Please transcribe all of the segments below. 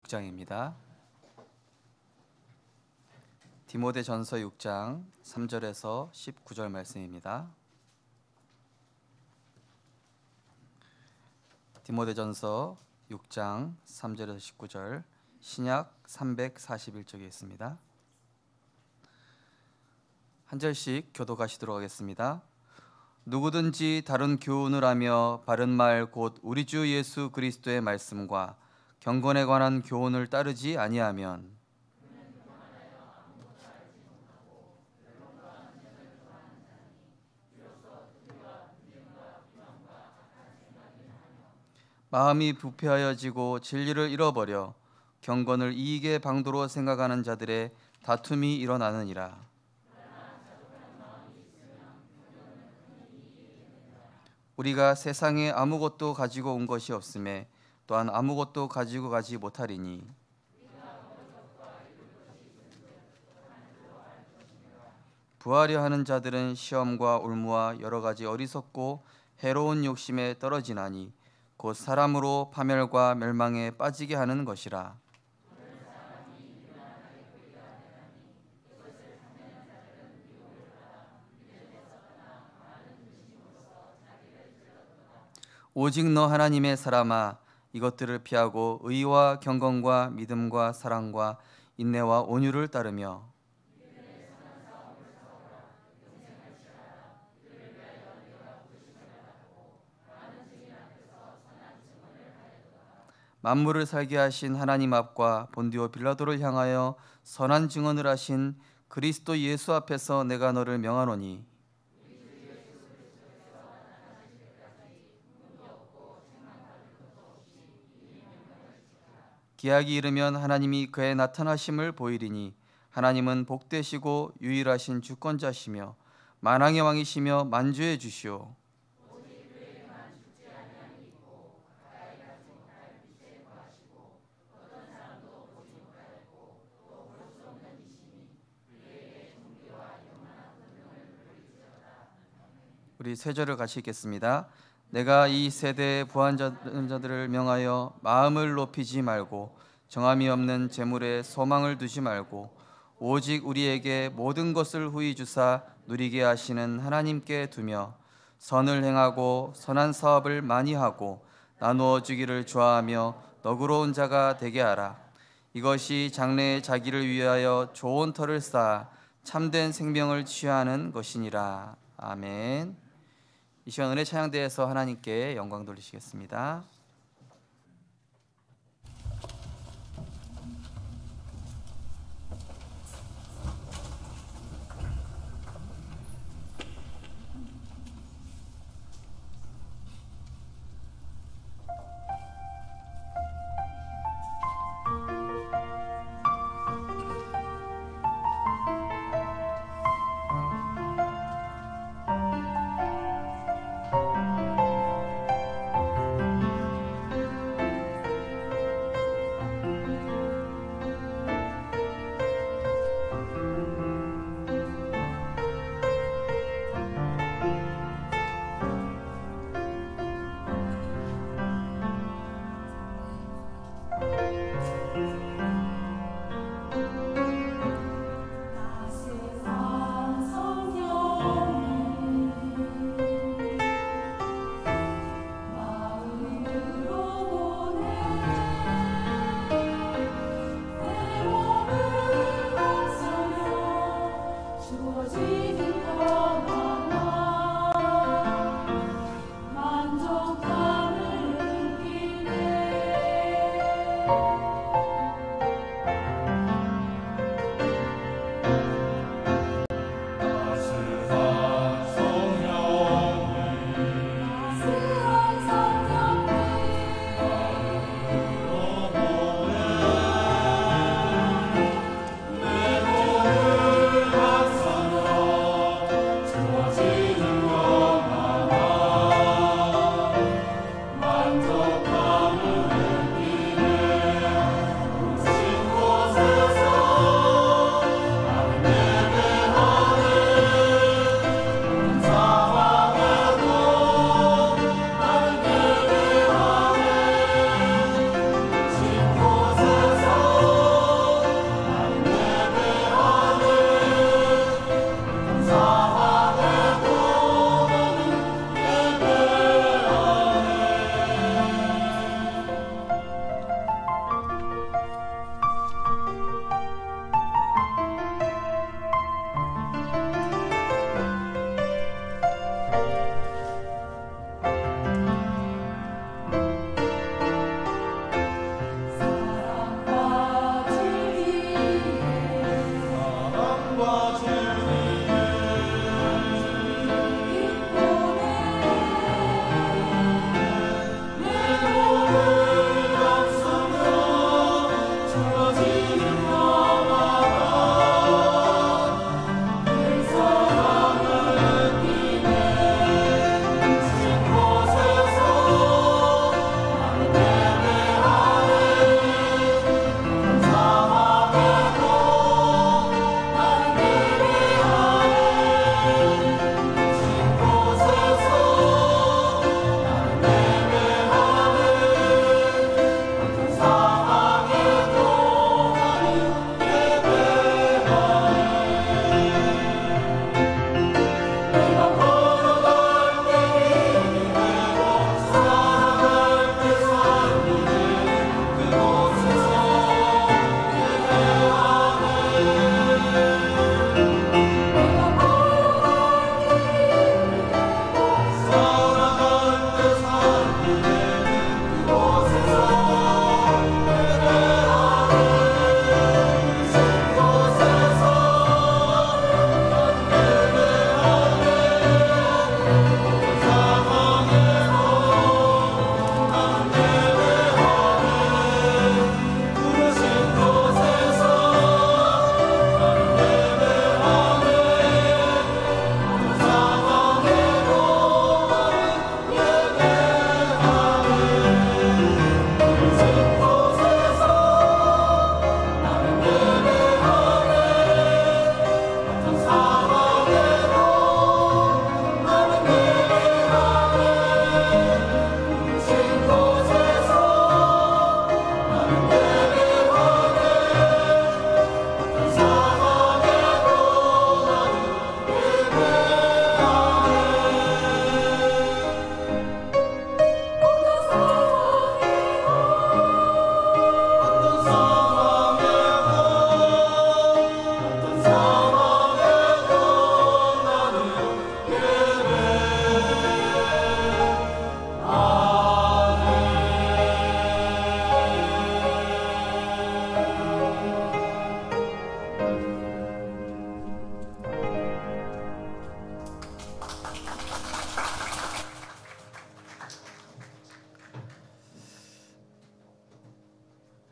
6장입니다. 디모데전서 6장 3절에서 19절 말씀입니다. 디모데전서 6장 3절에서 19절, 신약 341쪽에 있습니다. 한 절씩 교독하시도록 하겠습니다. 누구든지 다른 교훈을 하며 바른 말 곧 우리 주 예수 그리스도의 말씀과 경건에 관한 교훈을 따르지 아니하면 마음이 부패하여지고 진리를 잃어버려 경건을 이익의 방도로 생각하는 자들의 다툼이 일어나느니라. 우리가 세상에 아무것도 가지고 온 것이 없음에 또한 아무것도 가지고 가지 못하리니 부하려 하는 자들은 시험과 올무와 여러 가지 어리석고 해로운 욕심에 떨어지나니 곧 사람으로 파멸과 멸망에 빠지게 하는 것이라. 오직 너 하나님의 사람아, 이것들을 피하고 의와 경건과 믿음과 사랑과 인내와 온유를 따르며 만물을 살게 하신 하나님 앞과 본디오 빌라도를 향하여 선한 증언을 하신 그리스도 예수 앞에서 내가 너를 명하노니 기약이 이르면 하나님이 그의 나타나심을 보이리니 하나님은 복되시고 유일하신 주권자시며 만왕의 왕이시며 만주의 주시오. 우리 세 절을 같이 읽겠습니다. 내가 이 세대의 부한 자들을 명하여 마음을 높이지 말고 정함이 없는 재물에 소망을 두지 말고 오직 우리에게 모든 것을 후히 주사 누리게 하시는 하나님께 두며 선을 행하고 선한 사업을 많이 하고 나누어 주기를 좋아하며 너그러운 자가 되게 하라. 이것이 장래에 자기를 위하여 좋은 터를 쌓아 참된 생명을 취하는 것이니라. 아멘. 이 시간 은혜 찬양대에서 하나님께 영광 돌리시겠습니다.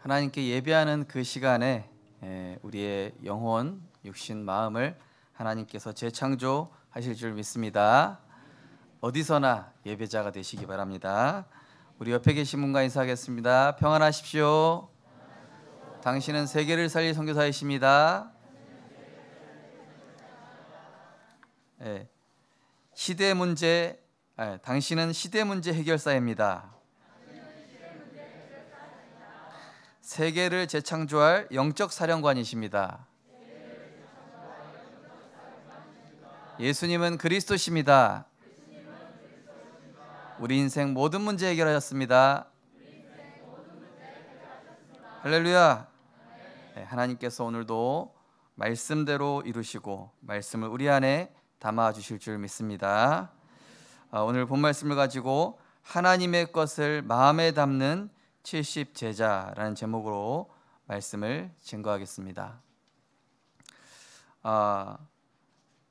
하나님께 예배하는 그 시간에 우리의 영혼, 육신, 마음을 하나님께서 재창조하실 줄 믿습니다. 어디서나 예배자가 되시기 바랍니다. 우리 옆에 계신 분과 인사하겠습니다. 평안하십시오. 당신은 세계를 살릴 선교사이십니다. 시대 문제, 당신은 시대 문제 해결사입니다. 세계를 재창조할 영적 사령관이십니다. 예수님은 그리스도십니다. 우리 인생 모든 문제 해결하셨습니다. 할렐루야. 하나님께서 오늘도 말씀대로 이루시고 말씀을 우리 안에 담아 주실 줄 믿습니다. 오늘 본 말씀을 가지고 하나님의 것을 마음에 담는 70 제자라는 제목으로 말씀을 증거하겠습니다.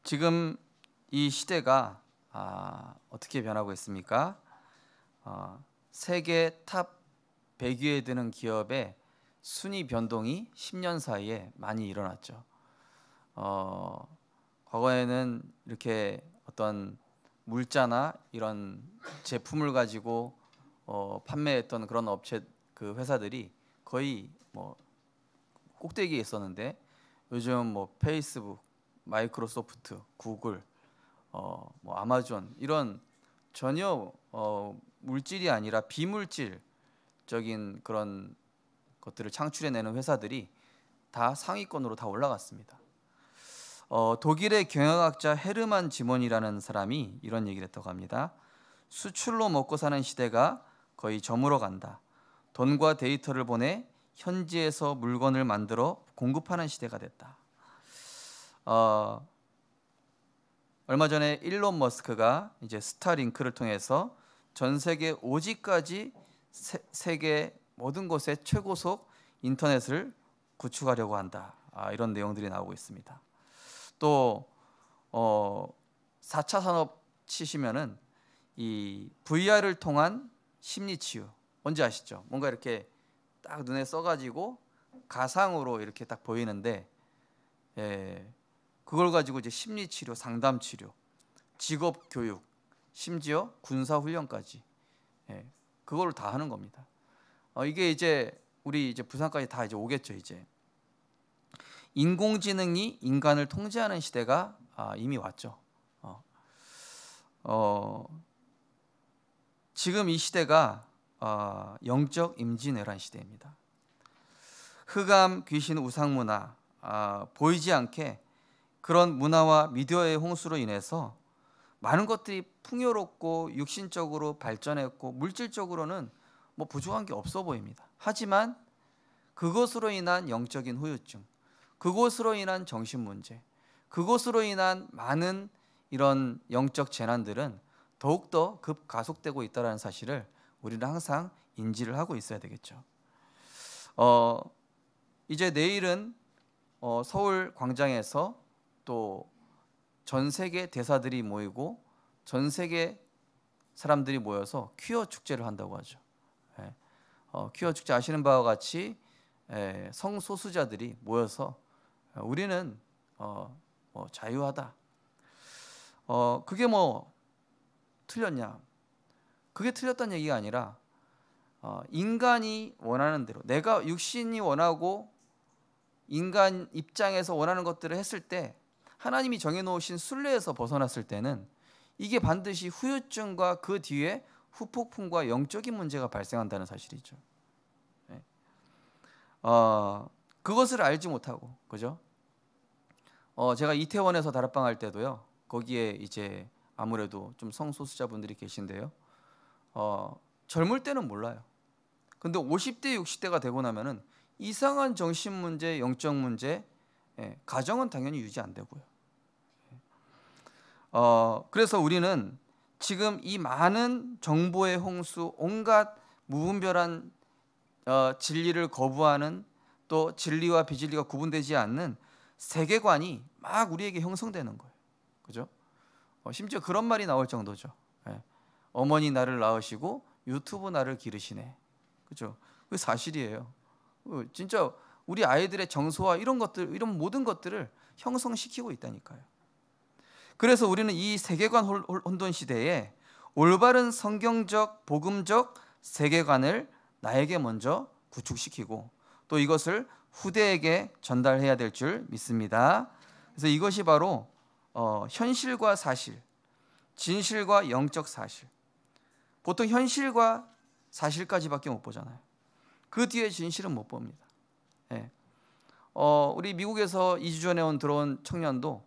지금 이 시대가 어떻게 변하고 있습니까? 세계 탑 100위에 드는 기업의 순위 변동이 10년 사이에 많이 일어났죠. 과거에는 이렇게 어떤 물자나 이런 제품을 가지고 판매했던 그런 업체, 그 회사들이 거의 뭐 꼭대기에 있었는데 요즘 뭐 페이스북, 마이크로소프트, 구글, 뭐 아마존 이런 전혀 물질이 아니라 비물질적인 그런 것들을 창출해내는 회사들이 다 상위권으로 다 올라갔습니다. 독일의 경영학자 헤르만 지몬이라는 사람이 이런 얘기를 했다고 합니다. 수출로 먹고 사는 시대가 거의 저물어 간다. 돈과 데이터를 보내 현지에서 물건을 만들어 공급하는 시대가 됐다. 얼마 전에 일론 머스크가 이제 스타링크를 통해서 전 세계 5지까지 세계 모든 곳에 최고속 인터넷을 구축하려고 한다. 이런 내용들이 나오고 있습니다. 또 4차 산업 치시면은 이 VR을 통한 심리 치유 뭔지 아시죠? 뭔가 이렇게 딱 눈에 써가지고 가상으로 이렇게 딱 보이는데, 그걸 가지고 이제 심리 치료, 상담 치료, 직업 교육, 심지어 군사 훈련까지, 그걸 다 하는 겁니다. 이게 이제 우리 이제 부산까지 다 이제 오겠죠. 이제 인공지능이 인간을 통제하는 시대가 이미 왔죠. 지금 이 시대가 영적 임진왜란 시대입니다. 흑암, 귀신, 우상 문화, 보이지 않게 그런 문화와 미디어의 홍수로 인해서 많은 것들이 풍요롭고 육신적으로 발전했고 물질적으로는 뭐 부족한 게 없어 보입니다. 하지만 그것으로 인한 영적인 후유증, 그것으로 인한 정신 문제, 그것으로 인한 많은 이런 영적 재난들은 더욱더 급가속되고 있다는 사실을 우리는 항상 인지를 하고 있어야 되겠죠. 이제 내일은 서울 광장에서 또 전 세계 대사들이 모이고 전 세계 사람들이 모여서 퀴어 축제를 한다고 하죠. 퀴어 축제 아시는 바와 같이 성소수자들이 모여서 우리는 뭐 자유하다. 그게 뭐 틀렸냐? 그게 틀렸다는 얘기가 아니라 인간이 원하는 대로, 내가 육신이 원하고 인간 입장에서 원하는 것들을 했을 때 하나님이 정해놓으신 순례에서 벗어났을 때는 이게 반드시 후유증과 그 뒤에 후폭풍과 영적인 문제가 발생한다는 사실이죠. 그것을 알지 못하고, 그죠? 제가 이태원에서 다락방 할 때도요, 거기에 이제 아무래도 좀 성소수자분들이 계신데요, 젊을 때는 몰라요. 근데 50대, 60대가 되고 나면은 이상한 정신 문제, 영적 문제, 가정은 당연히 유지 안 되고요. 그래서 우리는 지금 이 많은 정보의 홍수, 온갖 무분별한 진리를 거부하는, 또 진리와 비진리가 구분되지 않는 세계관이 막 우리에게 형성되는 거예요. 그죠? 심지어 그런 말이 나올 정도죠. 어머니 나를 낳으시고 유튜브 나를 기르시네. 그죠? 그게 사실이에요. 진짜 우리 아이들의 정서와 이런 것들, 이런 모든 것들을 형성시키고 있다니까요. 그래서 우리는 이 세계관 혼돈 시대에 올바른 성경적 복음적 세계관을 나에게 먼저 구축시키고 또 이것을 후대에게 전달해야 될 줄 믿습니다. 그래서 이것이 바로 현실과 사실, 진실과 영적 사실. 보통 현실과 사실까지밖에 못 보잖아요. 그 뒤에 진실은 못 봅니다. 예. 우리 미국에서 2주 전에 들어온 청년도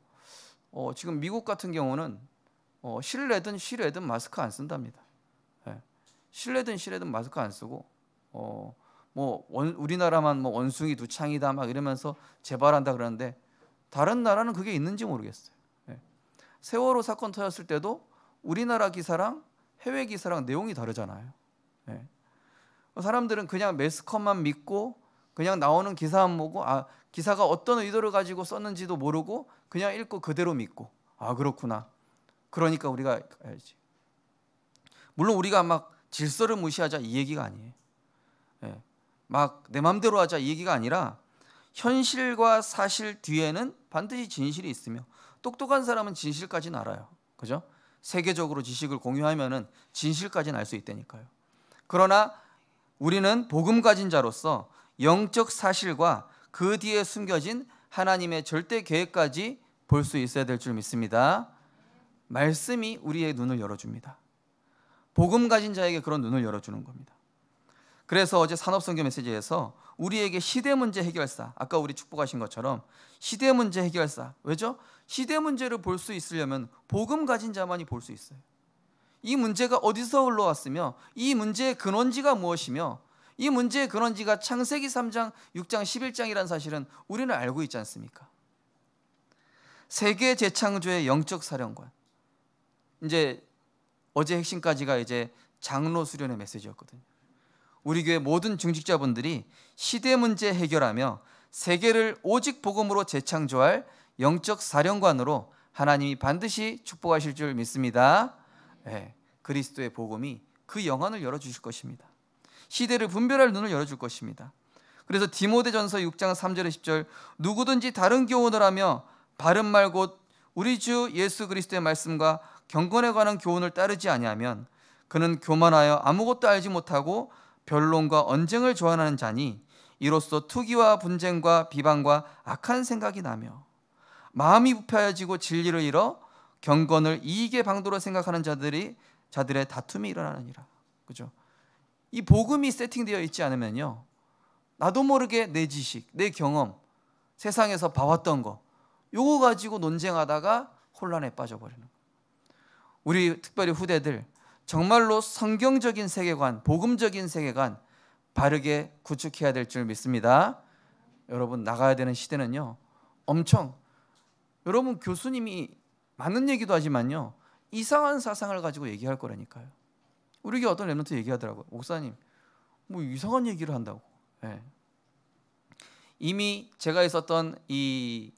지금 미국 같은 경우는 실내든 실외든 마스크 안 쓴답니다. 예. 실내든 실외든 마스크 안 쓰고 우리나라만 원숭이 두창이다 막 이러면서 재발한다 그러는데 다른 나라는 그게 있는지 모르겠어요. 예. 세월호 사건 터졌을 때도 우리나라 기사랑 해외 기사랑 내용이 다르잖아요. 예. 사람들은 그냥 매스컴만 믿고 그냥 나오는 기사만 보고 기사가 어떤 의도를 가지고 썼는지도 모르고 그냥 읽고 그대로 믿고 그렇구나. 그러니까 우리가 가야지. 물론 우리가 막 질서를 무시하자 이 얘기가 아니에요. 예. 막 내 맘대로 하자 이 얘기가 아니라 현실과 사실 뒤에는 반드시 진실이 있으며 똑똑한 사람은 진실까지는 알아요. 그죠? 세계적으로 지식을 공유하면은 진실까지는 알 수 있다니까요. 그러나 우리는 복음 가진 자로서 영적 사실과 그 뒤에 숨겨진 하나님의 절대 계획까지 볼 수 있어야 될 줄 믿습니다. 말씀이 우리의 눈을 열어줍니다. 복음 가진 자에게 그런 눈을 열어주는 겁니다. 그래서 어제 산업선교 메시지에서 우리에게 시대 문제 해결사, 아까 우리 축복하신 것처럼 시대 문제 해결사, 왜죠? 시대 문제를 볼 수 있으려면 복음 가진 자만이 볼 수 있어요. 이 문제가 어디서 흘러왔으며 이 문제의 근원지가 무엇이며 이 문제의 근원지가 창세기 3장, 6장, 11장이라는 사실은 우리는 알고 있지 않습니까? 세계 재창조의 영적 사령관. 이제 어제 핵심까지가 이제 장로 수련의 메시지였거든요. 우리 교회 모든 중직자분들이 시대 문제 해결하며 세계를 오직 복음으로 재창조할 영적 사령관으로 하나님이 반드시 축복하실 줄 믿습니다. 네, 그리스도의 복음이 그 영안을 열어주실 것입니다. 시대를 분별할 눈을 열어줄 것입니다. 그래서 디모데전서 6장 3절에 10절 누구든지 다른 교훈을 하며 바른 말 곧 우리 주 예수 그리스도의 말씀과 경건에 관한 교훈을 따르지 아니하면 그는 교만하여 아무것도 알지 못하고 변론과 언쟁을 좋아하는 자니 이로써 투기와 분쟁과 비방과 악한 생각이 나며 마음이 부패해지고 진리를 잃어 경건을 이익의 방도로 생각하는 자들의 다툼이 일어나느니라. 그죠? 이 복음이 세팅되어 있지 않으면요, 나도 모르게 내 지식, 내 경험, 세상에서 봐왔던 거 요거 가지고 논쟁하다가 혼란에 빠져버리는 거예요. 우리 특별히 후대들 정말로 성경적인 세계관, 복음적인 세계관 바르게 구축해야 될 줄 믿습니다. 여러분, 나가야 되는 시대는요, 엄청, 여러분 교수님이 맞는 얘기도 하지만요 이상한 사상을 가지고 얘기할 거라니까요. 우리 교회 어떤 랩런트 얘기하더라고요. 목사님 뭐 이상한 얘기를 한다고. 네. 이미 제가 있었던 이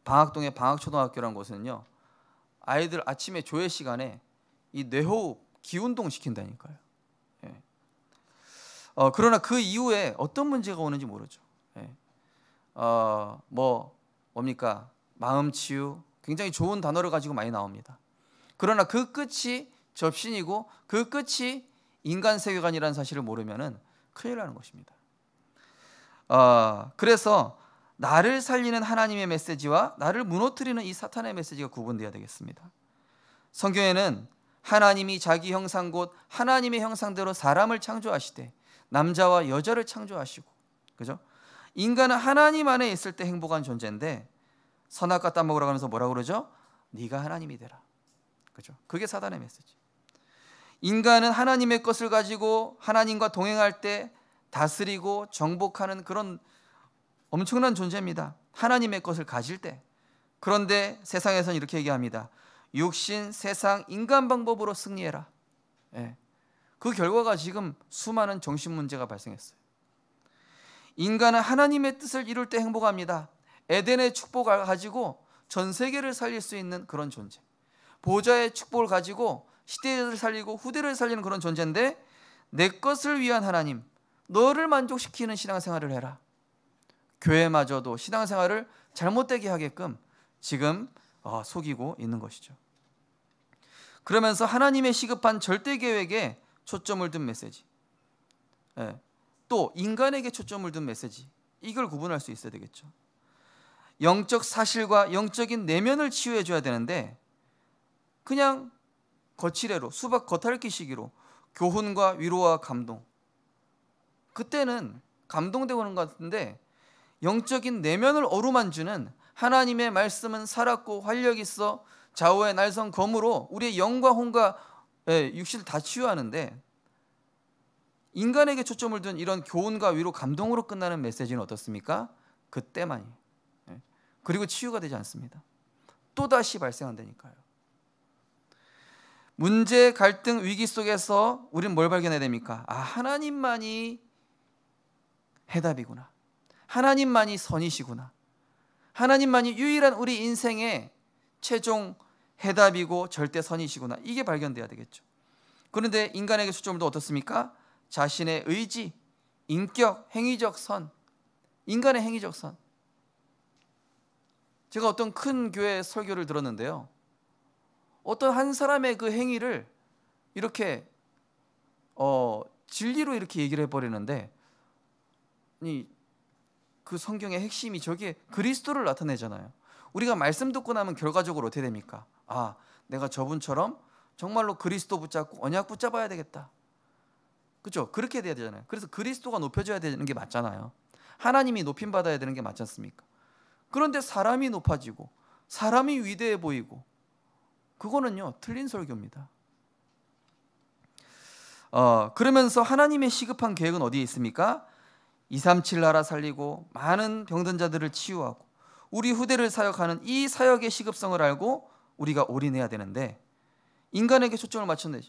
방학동의 방학초등학교라는 곳은요, 아이들 아침에 조회 시간에 이 뇌호흡 기운동 시킨다니까요. 네. 그러나 그 이후에 어떤 문제가 오는지 모르죠. 네. 뭡니까? 마음치유, 굉장히 좋은 단어를 가지고 많이 나옵니다. 그러나 그 끝이 접신이고 그 끝이 인간 세계관이라는 사실을 모르면은 큰일 나는 것입니다. 그래서 나를 살리는 하나님의 메시지와 나를 무너뜨리는 이 사탄의 메시지가 구분되어야 되겠습니다. 성경에는 하나님이 자기 형상 곧 하나님의 형상대로 사람을 창조하시되 남자와 여자를 창조하시고, 그죠? 인간은 하나님 안에 있을 때 행복한 존재인데 선악과 따먹으라고 하면서 뭐라고 그러죠? 네가 하나님이 되라. 그죠? 그게 사단의 메시지. 인간은 하나님의 것을 가지고 하나님과 동행할 때 다스리고 정복하는 그런 엄청난 존재입니다. 하나님의 것을 가질 때. 그런데 세상에서는 이렇게 얘기합니다. 육신, 세상, 인간 방법으로 승리해라. 예. 그 결과가 지금 수많은 정신 문제가 발생했어요. 인간은 하나님의 뜻을 이룰 때 행복합니다. 에덴의 축복을 가지고 전 세계를 살릴 수 있는 그런 존재, 보좌의 축복을 가지고 시대를 살리고 후대를 살리는 그런 존재인데 내 것을 위한 하나님, 너를 만족시키는 신앙생활을 해라. 교회마저도 신앙생활을 잘못되게 하게끔 지금 속이고 있는 것이죠. 그러면서 하나님의 시급한 절대 계획에 초점을 둔 메시지, 또 인간에게 초점을 둔 메시지, 이걸 구분할 수 있어야 되겠죠. 영적 사실과 영적인 내면을 치유해 줘야 되는데 그냥 거칠애로 수박 겉핥기시기로 교훈과 위로와 감동, 그때는 감동되고 오는 것 같은데 영적인 내면을 어루만주는 하나님의 말씀은 살았고 활력 있어 좌우의 날선 검으로 우리의 영과 혼과 육신을 다 치유하는데 인간에게 초점을 둔 이런 교훈과 위로 감동으로 끝나는 메시지는 어떻습니까? 그때만이에요. 그리고 치유가 되지 않습니다. 또다시 발생한다니까요. 문제, 갈등, 위기 속에서 우리는 뭘 발견해야 됩니까? 하나님만이 해답이구나. 하나님만이 선이시구나. 하나님만이 유일한 우리 인생의 최종 해답이고 절대 선이시구나. 이게 발견돼야 되겠죠. 그런데 인간에게 초점을 둔 어떻습니까? 자신의 의지, 인격, 행위적 선, 인간의 행위적 선. 제가 어떤 큰 교회 설교를 들었는데요, 어떤 한 사람의 그 행위를 이렇게 진리로 이렇게 얘기를 해버리는데 그 성경의 핵심이 저기에 그리스도를 나타내잖아요. 우리가 말씀 듣고 나면 결과적으로 어떻게 됩니까? 내가 저분처럼 정말로 그리스도 붙잡고 언약 붙잡아야 되겠다. 그렇죠? 그렇게 돼야 되잖아요. 그래서 그리스도가 높여져야 되는 게 맞잖아요. 하나님이 높임 받아야 되는 게 맞지 않습니까? 그런데 사람이 높아지고 사람이 위대해 보이고, 그거는요 틀린 설교입니다. 그러면서 하나님의 시급한 계획은 어디에 있습니까? 237 나라 살리고 많은 병든 자들을 치유하고 우리 후대를 사역하는 이 사역의 시급성을 알고 우리가 올인해야 되는데 인간에게 초점을 맞췄네.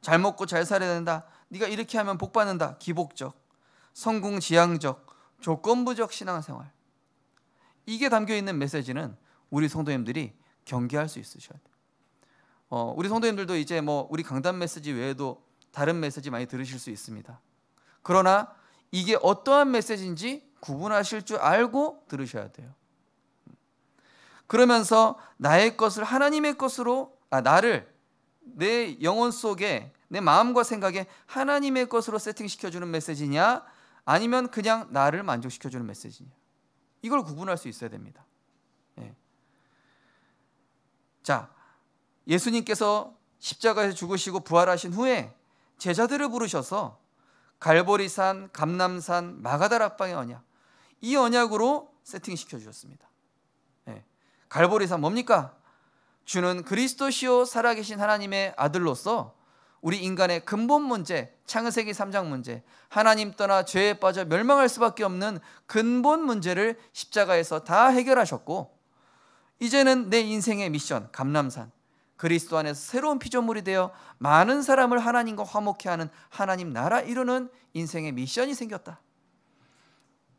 잘 먹고 잘 살아야 된다. 네가 이렇게 하면 복 받는다. 기복적, 성공지향적, 조건부적 신앙생활, 이게 담겨있는 메시지는 우리 성도님들이 경계할 수 있으셔야 돼요. 우리 성도님들도 이제 우리 강단 메시지 외에도 다른 메시지 많이 들으실 수 있습니다. 그러나 이게 어떠한 메시지인지 구분하실 줄 알고 들으셔야 돼요. 그러면서 나의 것을 하나님의 것으로, 나를 내 영혼 속에 내 마음과 생각에 하나님의 것으로 세팅시켜주는 메시지냐, 아니면 그냥 나를 만족시켜주는 메시지냐, 이걸 구분할 수 있어야 됩니다. 자, 예수님께서 십자가에서 죽으시고 부활하신 후에 제자들을 부르셔서 갈보리산, 감람산, 마가다락방의 언약, 이 언약으로 세팅시켜 주셨습니다. 갈보리산 뭡니까? 주는 그리스도시요 살아계신 하나님의 아들로서 우리 인간의 근본 문제, 창세기 3장 문제, 하나님 떠나 죄에 빠져 멸망할 수밖에 없는 근본 문제를 십자가에서 다 해결하셨고, 이제는 내 인생의 미션 감람산, 그리스도 안에서 새로운 피조물이 되어 많은 사람을 하나님과 화목케 하는 하나님 나라 이루는 인생의 미션이 생겼다.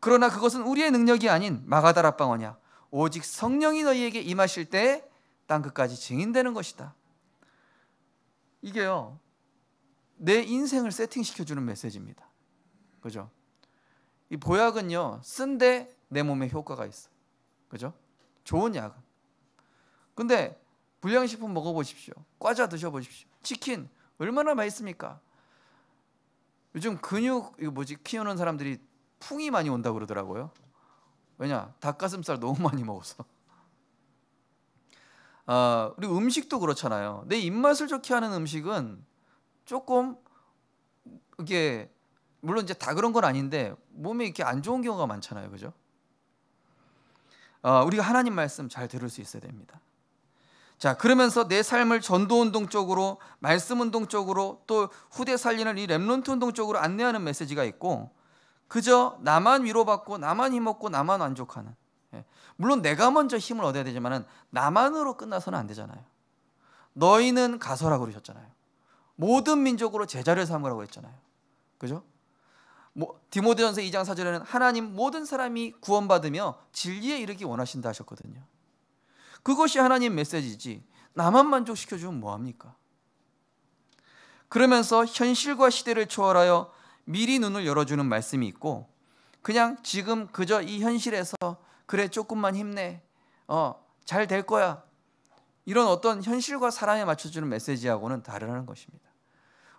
그러나 그것은 우리의 능력이 아닌 마가다락방 언약, 오직 성령이 너희에게 임하실 때 땅끝까지 증인되는 것이다. 이게요 내 인생을 세팅시켜주는 메시지입니다. 그죠? 이 보약은요 쓴데 내 몸에 효과가 있어요. 그죠? 좋은 약은. 근데 불량식품 먹어보십시오. 과자 드셔보십시오. 치킨 얼마나 맛있습니까? 요즘 근육 키우는 사람들이 풍이 많이 온다고 그러더라고요. 왜냐? 닭가슴살 너무 많이 먹어서. 그리고 음식도 그렇잖아요. 내 입맛을 좋게 하는 음식은 조금 이게 물론 이제 다 그런 건 아닌데 몸에 이렇게 안 좋은 경우가 많잖아요. 그죠? 우리가 하나님 말씀 잘 들을 수 있어야 됩니다. 자, 그러면서 내 삶을 전도운동 쪽으로, 말씀운동 쪽으로, 또 후대 살리는 이 렘넌트 운동 쪽으로 안내하는 메시지가 있고, 그저 나만 위로받고 나만 힘없고 나만 만족하는, 물론 내가 먼저 힘을 얻어야 되지만 나만으로 끝나서는 안 되잖아요. 너희는 가서라고 그러셨잖아요. 모든 민족으로 제자를 삼으라고 했잖아요. 그죠? 디모데전서 2장 4절에는 하나님 모든 사람이 구원받으며 진리에 이르기 원하신다 하셨거든요. 그것이 하나님 메시지지 나만 만족시켜주면 뭐합니까? 그러면서 현실과 시대를 초월하여 미리 눈을 열어주는 말씀이 있고, 그냥 지금 그저 이 현실에서 그래 조금만 힘내, 잘 될 거야, 이런 어떤 현실과 사랑에 맞춰주는 메시지하고는 다르다는 것입니다.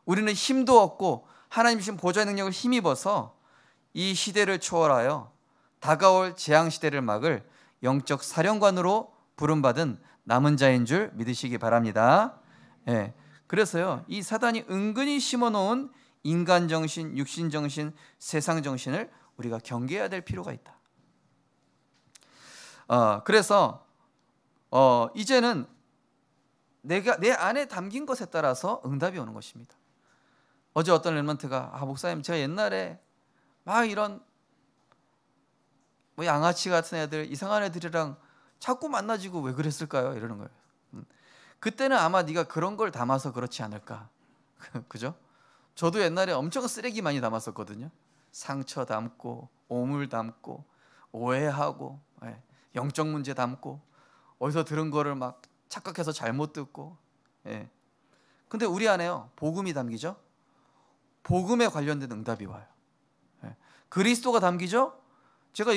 우리는 힘도 얻고 하나님 주신 보좌의 능력을 힘입어서 이 시대를 초월하여 다가올 재앙시대를 막을 영적 사령관으로 부름받은 남은 자인 줄 믿으시기 바랍니다. 그래서요, 이 사단이 은근히 심어놓은 인간정신, 육신정신, 세상정신을 우리가 경계해야 될 필요가 있다. 그래서 이제는 내 안에 담긴 것에 따라서 응답이 오는 것입니다. 어제 어떤 랩런트가 목사님, 제가 옛날에 막 이런 뭐 양아치 같은 애들, 이상한 애들이랑 자꾸 만나지고 왜 그랬을까요? 이러는 거예요. 그때는 아마 네가 그런 걸 담아서 그렇지 않을까. 그죠? 저도 옛날에 엄청 쓰레기 많이 담았었거든요. 상처 담고, 오물 담고, 오해하고, 영적 문제 담고, 어디서 들은 거를 막 착각해서 잘못 듣고. 근데 우리 안에요, 복음이 담기죠. 복음에 관련된 응답이 와요. 그리스도가 담기죠. 제가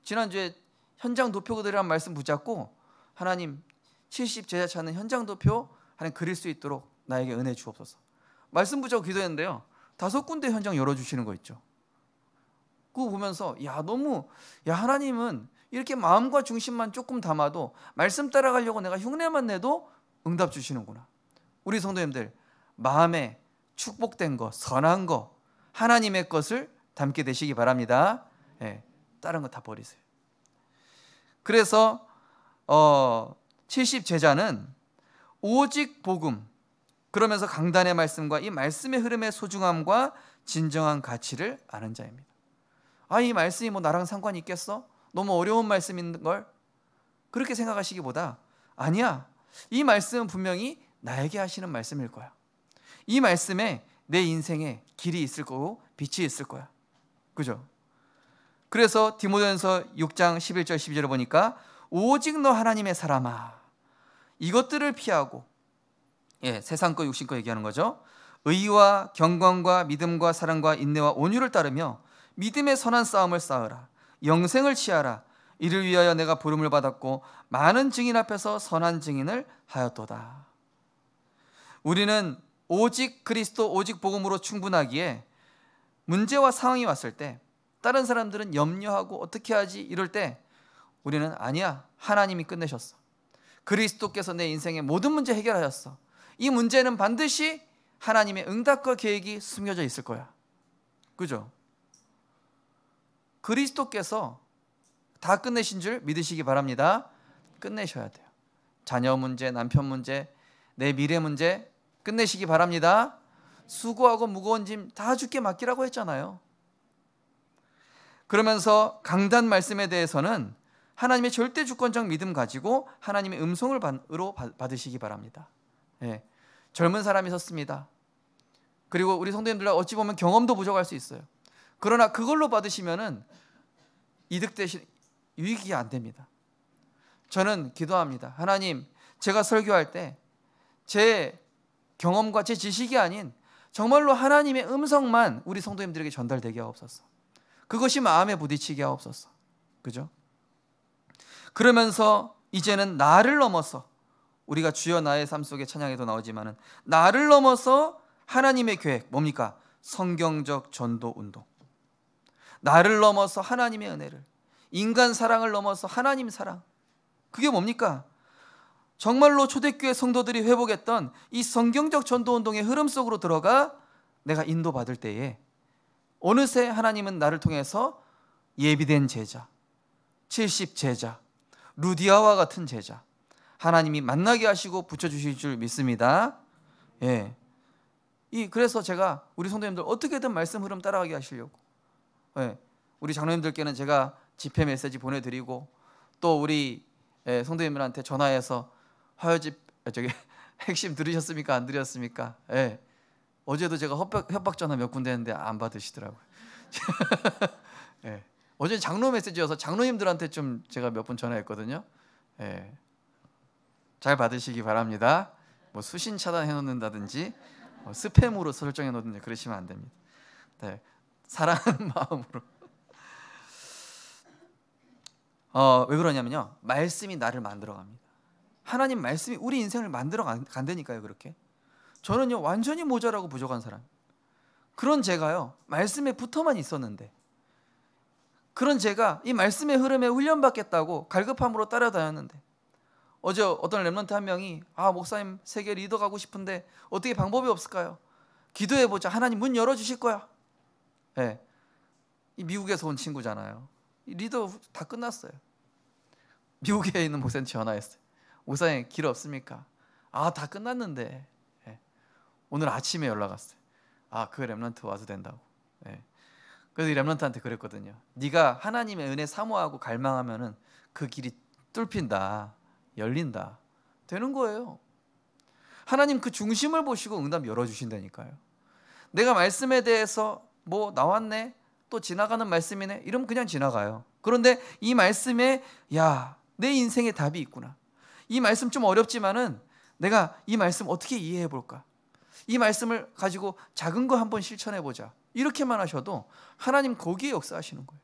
지난주에 현장 도표들이란 말씀 붙잡고, 하나님 70 제자 찾는 현장 도표 하나님 그릴 수 있도록 나에게 은혜 주옵소서. 말씀 붙잡고 기도했는데요, 5군데 현장 열어주시는 거 있죠. 그거 보면서 하나님은 이렇게 마음과 중심만 조금 담아도 말씀 따라가려고 내가 흉내만 내도 응답 주시는구나. 우리 성도님들, 마음에 축복된 거, 선한 거, 하나님의 것을 담게 되시기 바랍니다. 다른 거 다 버리세요. 그래서 70 제자는 오직 복음, 그러면서 강단의 말씀과 이 말씀의 흐름의 소중함과 진정한 가치를 아는 자입니다. 이 말씀이 뭐 나랑 상관이 있겠어? 너무 어려운 말씀인 걸? 그렇게 생각하시기보다, 아니야, 이 말씀은 분명히 나에게 하시는 말씀일 거야. 이 말씀에 내 인생에 길이 있을 거고 빛이 있을 거야. 그죠? 그래서 디모데전서 6장 11절 12절을 보니까 오직 너 하나님의 사람아, 이것들을 피하고, 세상 거 육신 거 얘기하는 거죠. 의와 경건과 믿음과 사랑과 인내와 온유를 따르며 믿음의 선한 싸움을 싸우라. 영생을 취하라. 이를 위하여 내가 부름을 받았고 많은 증인 앞에서 선한 증인을 하였도다. 우리는 오직 그리스도, 오직 복음으로 충분하기에 문제와 상황이 왔을 때, 다른 사람들은 염려하고 어떻게 하지 이럴 때, 우리는 아니야, 하나님이 끝내셨어. 그리스도께서 내 인생의 모든 문제 해결하셨어. 이 문제는 반드시 하나님의 응답과 계획이 숨겨져 있을 거야. 그죠? 그리스도께서 다 끝내신 줄 믿으시기 바랍니다. 끝내셔야 돼요. 자녀 문제, 남편 문제, 내 미래 문제 끝내시기 바랍니다. 수고하고 무거운 짐 다 주께 맡기라고 했잖아요. 그러면서 강단 말씀에 대해서는 하나님의 절대 주권적 믿음 가지고 하나님의 음성을 받으시기 바랍니다. 젊은 사람이 섰습니다. 그리고 우리 성도님들 어찌 보면 경험도 부족할 수 있어요. 그러나 그걸로 받으시면은 이득 대신 유익이 안 됩니다. 저는 기도합니다. 하나님, 제가 설교할 때 제 경험과 제 지식이 아닌 정말로 하나님의 음성만 우리 성도님들에게 전달되게 하옵소서. 그것이 마음에 부딪히게 하옵소서. 그죠? 그러면서 이제는 나를 넘어서, 우리가 주여 나의 삶 속에 찬양에도 나오지만은 나를 넘어서 하나님의 계획, 뭡니까? 성경적 전도 운동. 나를 넘어서 하나님의 은혜를, 인간 사랑을 넘어서 하나님 사랑. 그게 뭡니까? 정말로 초대교회 성도들이 회복했던 이 성경적 전도 운동의 흐름 속으로 들어가 내가 인도받을 때에 어느새 하나님은 나를 통해서 예비된 제자, 70 제자, 루디아와 같은 제자, 하나님이 만나게 하시고 붙여주실 줄 믿습니다. 그래서 제가 우리 성도님들 어떻게든 말씀 흐름 따라가게 하시려고, 우리 장로님들께는 제가 집회 메시지 보내드리고, 또 우리 성도님들한테 전화해서 화요집 핵심 들으셨습니까? 안 들으셨습니까? 어제도 제가 협박 전화 몇 군데 했는데 안 받으시더라고요. 어제 장로 메시지여서 장로님들한테 좀 제가 몇 번 전화했거든요. 잘 받으시기 바랍니다. 뭐 수신 차단해 놓는다든지 스팸으로 설정해 놓든지 그러시면 안 됩니다. 네, 사랑하는 마음으로. 왜 그러냐면요, 말씀이 나를 만들어 갑니다. 하나님 말씀이 우리 인생을 만들어 간다니까요. 그렇게 저는요 완전히 모자라고 부족한 사람, 그런 제가요 말씀에 붙어만 있었는데, 그런 제가 이 말씀의 흐름에 훈련받겠다고 갈급함으로 따라다녔는데, 어제 어떤 랩런트 한 명이 목사님 세계 리더 가고 싶은데 어떻게 방법이 없을까요? 기도해보자, 하나님 문 열어주실 거야. 네. 이 미국에서 온 친구잖아요. 이 리더 다 끝났어요. 미국에 있는 목사님 전화했어요. 목사님 길 없습니까? 다 끝났는데. 네. 오늘 아침에 연락 왔어요. 그 랩런트 와도 된다고. 네. 그래서 이 랩런트한테 그랬거든요. 네가 하나님의 은혜 사모하고 갈망하면은 그 길이 뚫힌다, 열린다, 되는 거예요. 하나님 그 중심을 보시고 응답 열어주신다니까요. 내가 말씀에 대해서 뭐 나왔네, 또 지나가는 말씀이네, 이러면 그냥 지나가요. 그런데 이 말씀에 내 인생에 답이 있구나, 이 말씀 좀 어렵지만은 내가 이 말씀 어떻게 이해해 볼까, 이 말씀을 가지고 작은 거 한번 실천해 보자, 이렇게만 하셔도 하나님 거기에 역사하시는 거예요.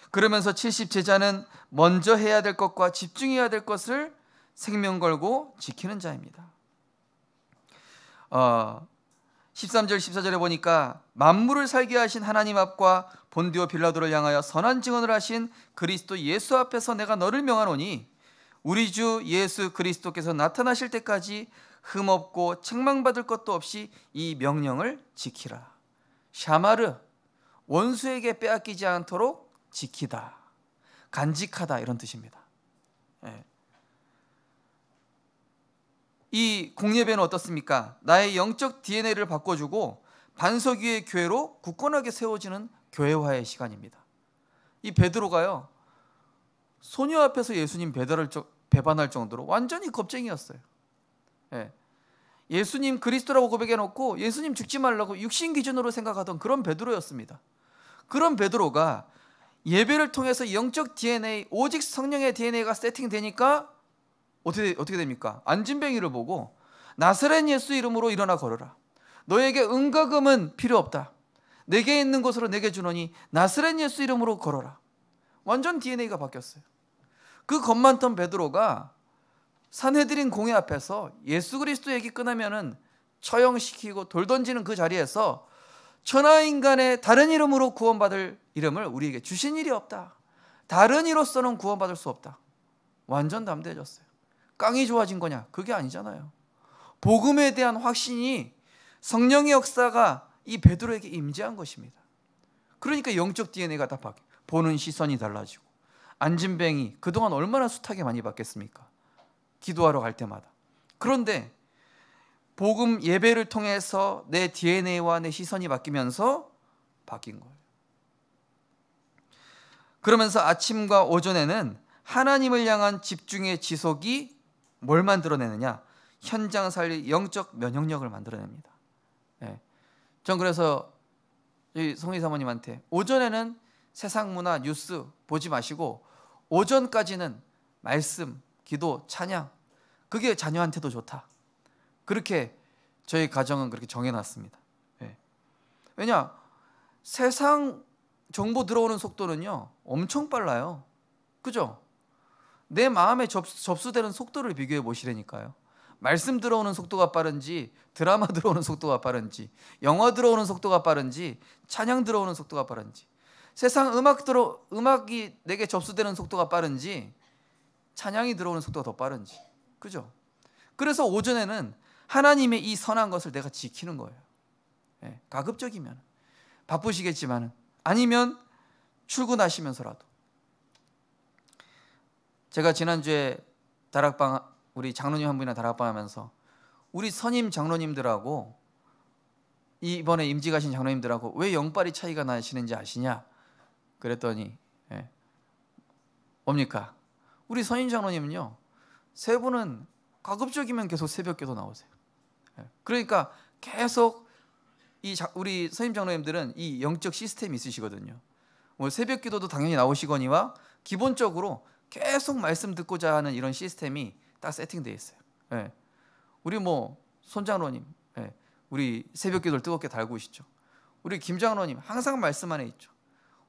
그러면서 70 제자는 먼저 해야 될 것과 집중해야 될 것을 생명 걸고 지키는 자입니다. 13절 14절에 보니까 만물을 살게 하신 하나님 앞과 본디오 빌라도를 향하여 선한 증언을 하신 그리스도 예수 앞에서 내가 너를 명하노니 우리 주 예수 그리스도께서 나타나실 때까지 흠없고 책망받을 것도 없이 이 명령을 지키라. 샤마르, 원수에게 빼앗기지 않도록 지키다, 간직하다, 이런 뜻입니다. 네. 이 공예배는 어떻습니까? 나의 영적 DNA를 바꿔주고 반석 위의 교회로 굳건하게 세워지는 교회화의 시간입니다. 이 베드로가요, 소녀 앞에서 예수님 배반할 정도로 완전히 겁쟁이였어요. 예수님 그리스도라고 고백해놓고 예수님 죽지 말라고 육신 기준으로 생각하던 그런 베드로였습니다. 그런 베드로가 예배를 통해서 영적 DNA, 오직 성령의 DNA가 세팅되니까 어떻게 됩니까? 안진뱅이를 보고 나사렛 예수 이름으로 일어나 걸어라. 너에게 은과 금은 필요 없다. 내게 있는 것으로 내게 주노니 나사렛 예수 이름으로 걸어라. 완전 DNA가 바뀌었어요. 그 겁 많던 베드로가 산헤드린 공회 앞에서 예수 그리스도 얘기 끊으면은 처형시키고 돌 던지는 그 자리에서 천하인간의 다른 이름으로 구원받을 이름을 우리에게 주신 일이 없다. 다른 이로서는 구원받을 수 없다. 완전 담대해졌어요. 깡이 좋아진 거냐? 그게 아니잖아요. 복음에 대한 확신이, 성령의 역사가 이 베드로에게 임재한 것입니다. 그러니까 영적 DNA가 다 바뀌고 보는 시선이 달라지고, 안진뱅이 그동안 얼마나 숱하게 많이 받겠습니까? 기도하러 갈 때마다. 그런데 복음 예배를 통해서 내 DNA와 내 시선이 바뀌면서 바뀐 거예요. 그러면서 아침과 오전에는 하나님을 향한 집중의 지속이 뭘 만들어내느냐? 현장 살릴 영적 면역력을 만들어냅니다. 전 그래서 송희 사모님한테 오전에는 세상 문화 뉴스 보지 마시고 오전까지는 말씀, 기도, 찬양, 그게 자녀한테도 좋다. 그렇게 저희 가정은 그렇게 정해놨습니다. 왜냐? 세상 정보 들어오는 속도는요 엄청 빨라요. 그죠? 내 마음에 접수되는 속도를 비교해 보시라니까요. 말씀 들어오는 속도가 빠른지, 드라마 들어오는 속도가 빠른지, 영화 들어오는 속도가 빠른지, 찬양 들어오는 속도가 빠른지, 세상 음악이 내게 접수되는 속도가 빠른지, 찬양이 들어오는 속도가 더 빠른지. 그죠? 그래서 오전에는 하나님의 이 선한 것을 내가 지키는 거예요. 가급적이면, 바쁘시겠지만, 아니면 출근하시면서라도. 제가 지난주에 다락방, 우리 장로님 한 분이랑 다락방 하면서 우리 선임 장로님들하고 이번에 임지 가신 장로님들하고 왜 영빨이 차이가 나시는지 아시냐? 그랬더니 뭡니까? 우리 선임 장로님은요, 세 분은 가급적이면 계속 새벽기도 나오세요. 그러니까 계속 우리 선임 장로님들은 이 영적 시스템이 있으시거든요. 뭐 새벽기도도 당연히 나오시거니와 기본적으로 계속 말씀 듣고자 하는 이런 시스템이 딱 세팅되어 있어요. 우리 뭐 손장로님, 우리 새벽기도를 뜨겁게 달고 오시죠. 우리 김 장로님 항상 말씀 안에 있죠.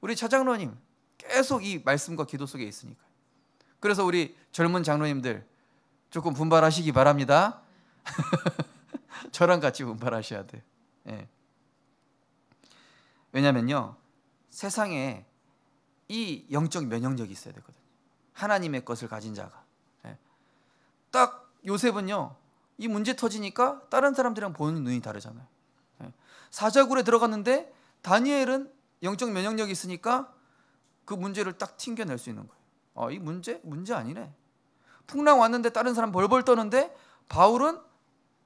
우리 차 장로님 계속 이 말씀과 기도 속에 있으니까요. 그래서 우리 젊은 장로님들 조금 분발하시기 바랍니다. 저랑 같이 분발하셔야 돼요. 예. 왜냐면요, 세상에 이 영적 면역력이 있어야 되거든요. 하나님의 것을 가진 자가. 예. 딱 요셉은요, 이 문제 터지니까 다른 사람들이랑 보는 눈이 다르잖아요. 예. 사자굴에 들어갔는데 다니엘은 영적 면역력이 있으니까 그 문제를 딱 튕겨낼 수 있는 거예요. 이 문제 아니네. 풍랑 왔는데 다른 사람 벌벌 떠는데 바울은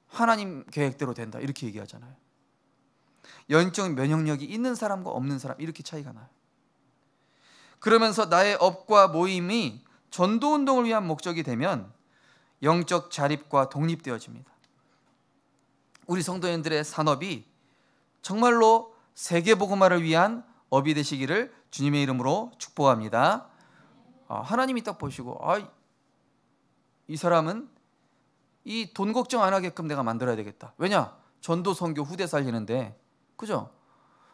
하나님 계획대로 된다, 이렇게 얘기하잖아요. 영적 면역력이 있는 사람과 없는 사람, 이렇게 차이가 나요. 그러면서 나의 업과 모임이 전도운동을 위한 목적이 되면 영적 자립과 독립되어집니다. 우리 성도님들의 산업이 정말로 세계복음화를 위한 업이 되시기를 주님의 이름으로 축복합니다. 하나님이 딱 보시고, 이 사람은 이 돈 걱정 안 하게끔 내가 만들어야 되겠다. 왜냐? 전도 선교 후대 살리는데, 그죠?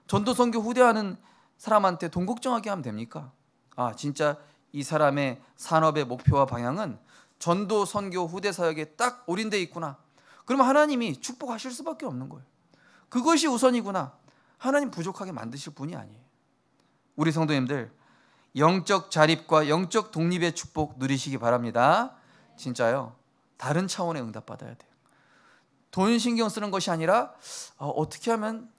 전도 선교 후대하는 사람한테 돈 걱정하게 하면 됩니까? 진짜 이 사람의 산업의 목표와 방향은 전도 선교 후대 사역에 딱 올인돼 있구나. 그러면 하나님이 축복하실 수밖에 없는 거예요. 그것이 우선이구나. 하나님 부족하게 만드실 분이 아니에요. 우리 성도님들, 영적 자립과 영적 독립의 축복 누리시기 바랍니다. 진짜요, 다른 차원의 응답받아야 돼요. 돈 신경 쓰는 것이 아니라 어떻게 하면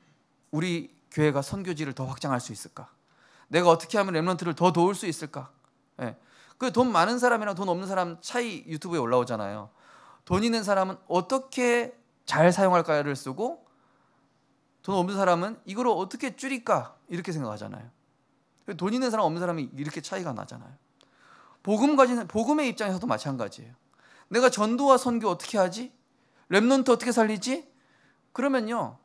우리 교회가 선교지를 더 확장할 수 있을까? 내가 어떻게 하면 렘넌트를 더 도울 수 있을까? 그 돈 많은 사람이랑 돈 없는 사람 차이 유튜브에 올라오잖아요. 돈 있는 사람은 어떻게 잘 사용할까를 쓰고, 돈 없는 사람은 이걸 어떻게 줄일까, 이렇게 생각하잖아요. 돈 있는 사람 없는 사람이 이렇게 차이가 나잖아요. 복음의 입장에서도 마찬가지예요. 내가 전도와 선교 어떻게 하지? 렘넌트 어떻게 살리지? 그러면요,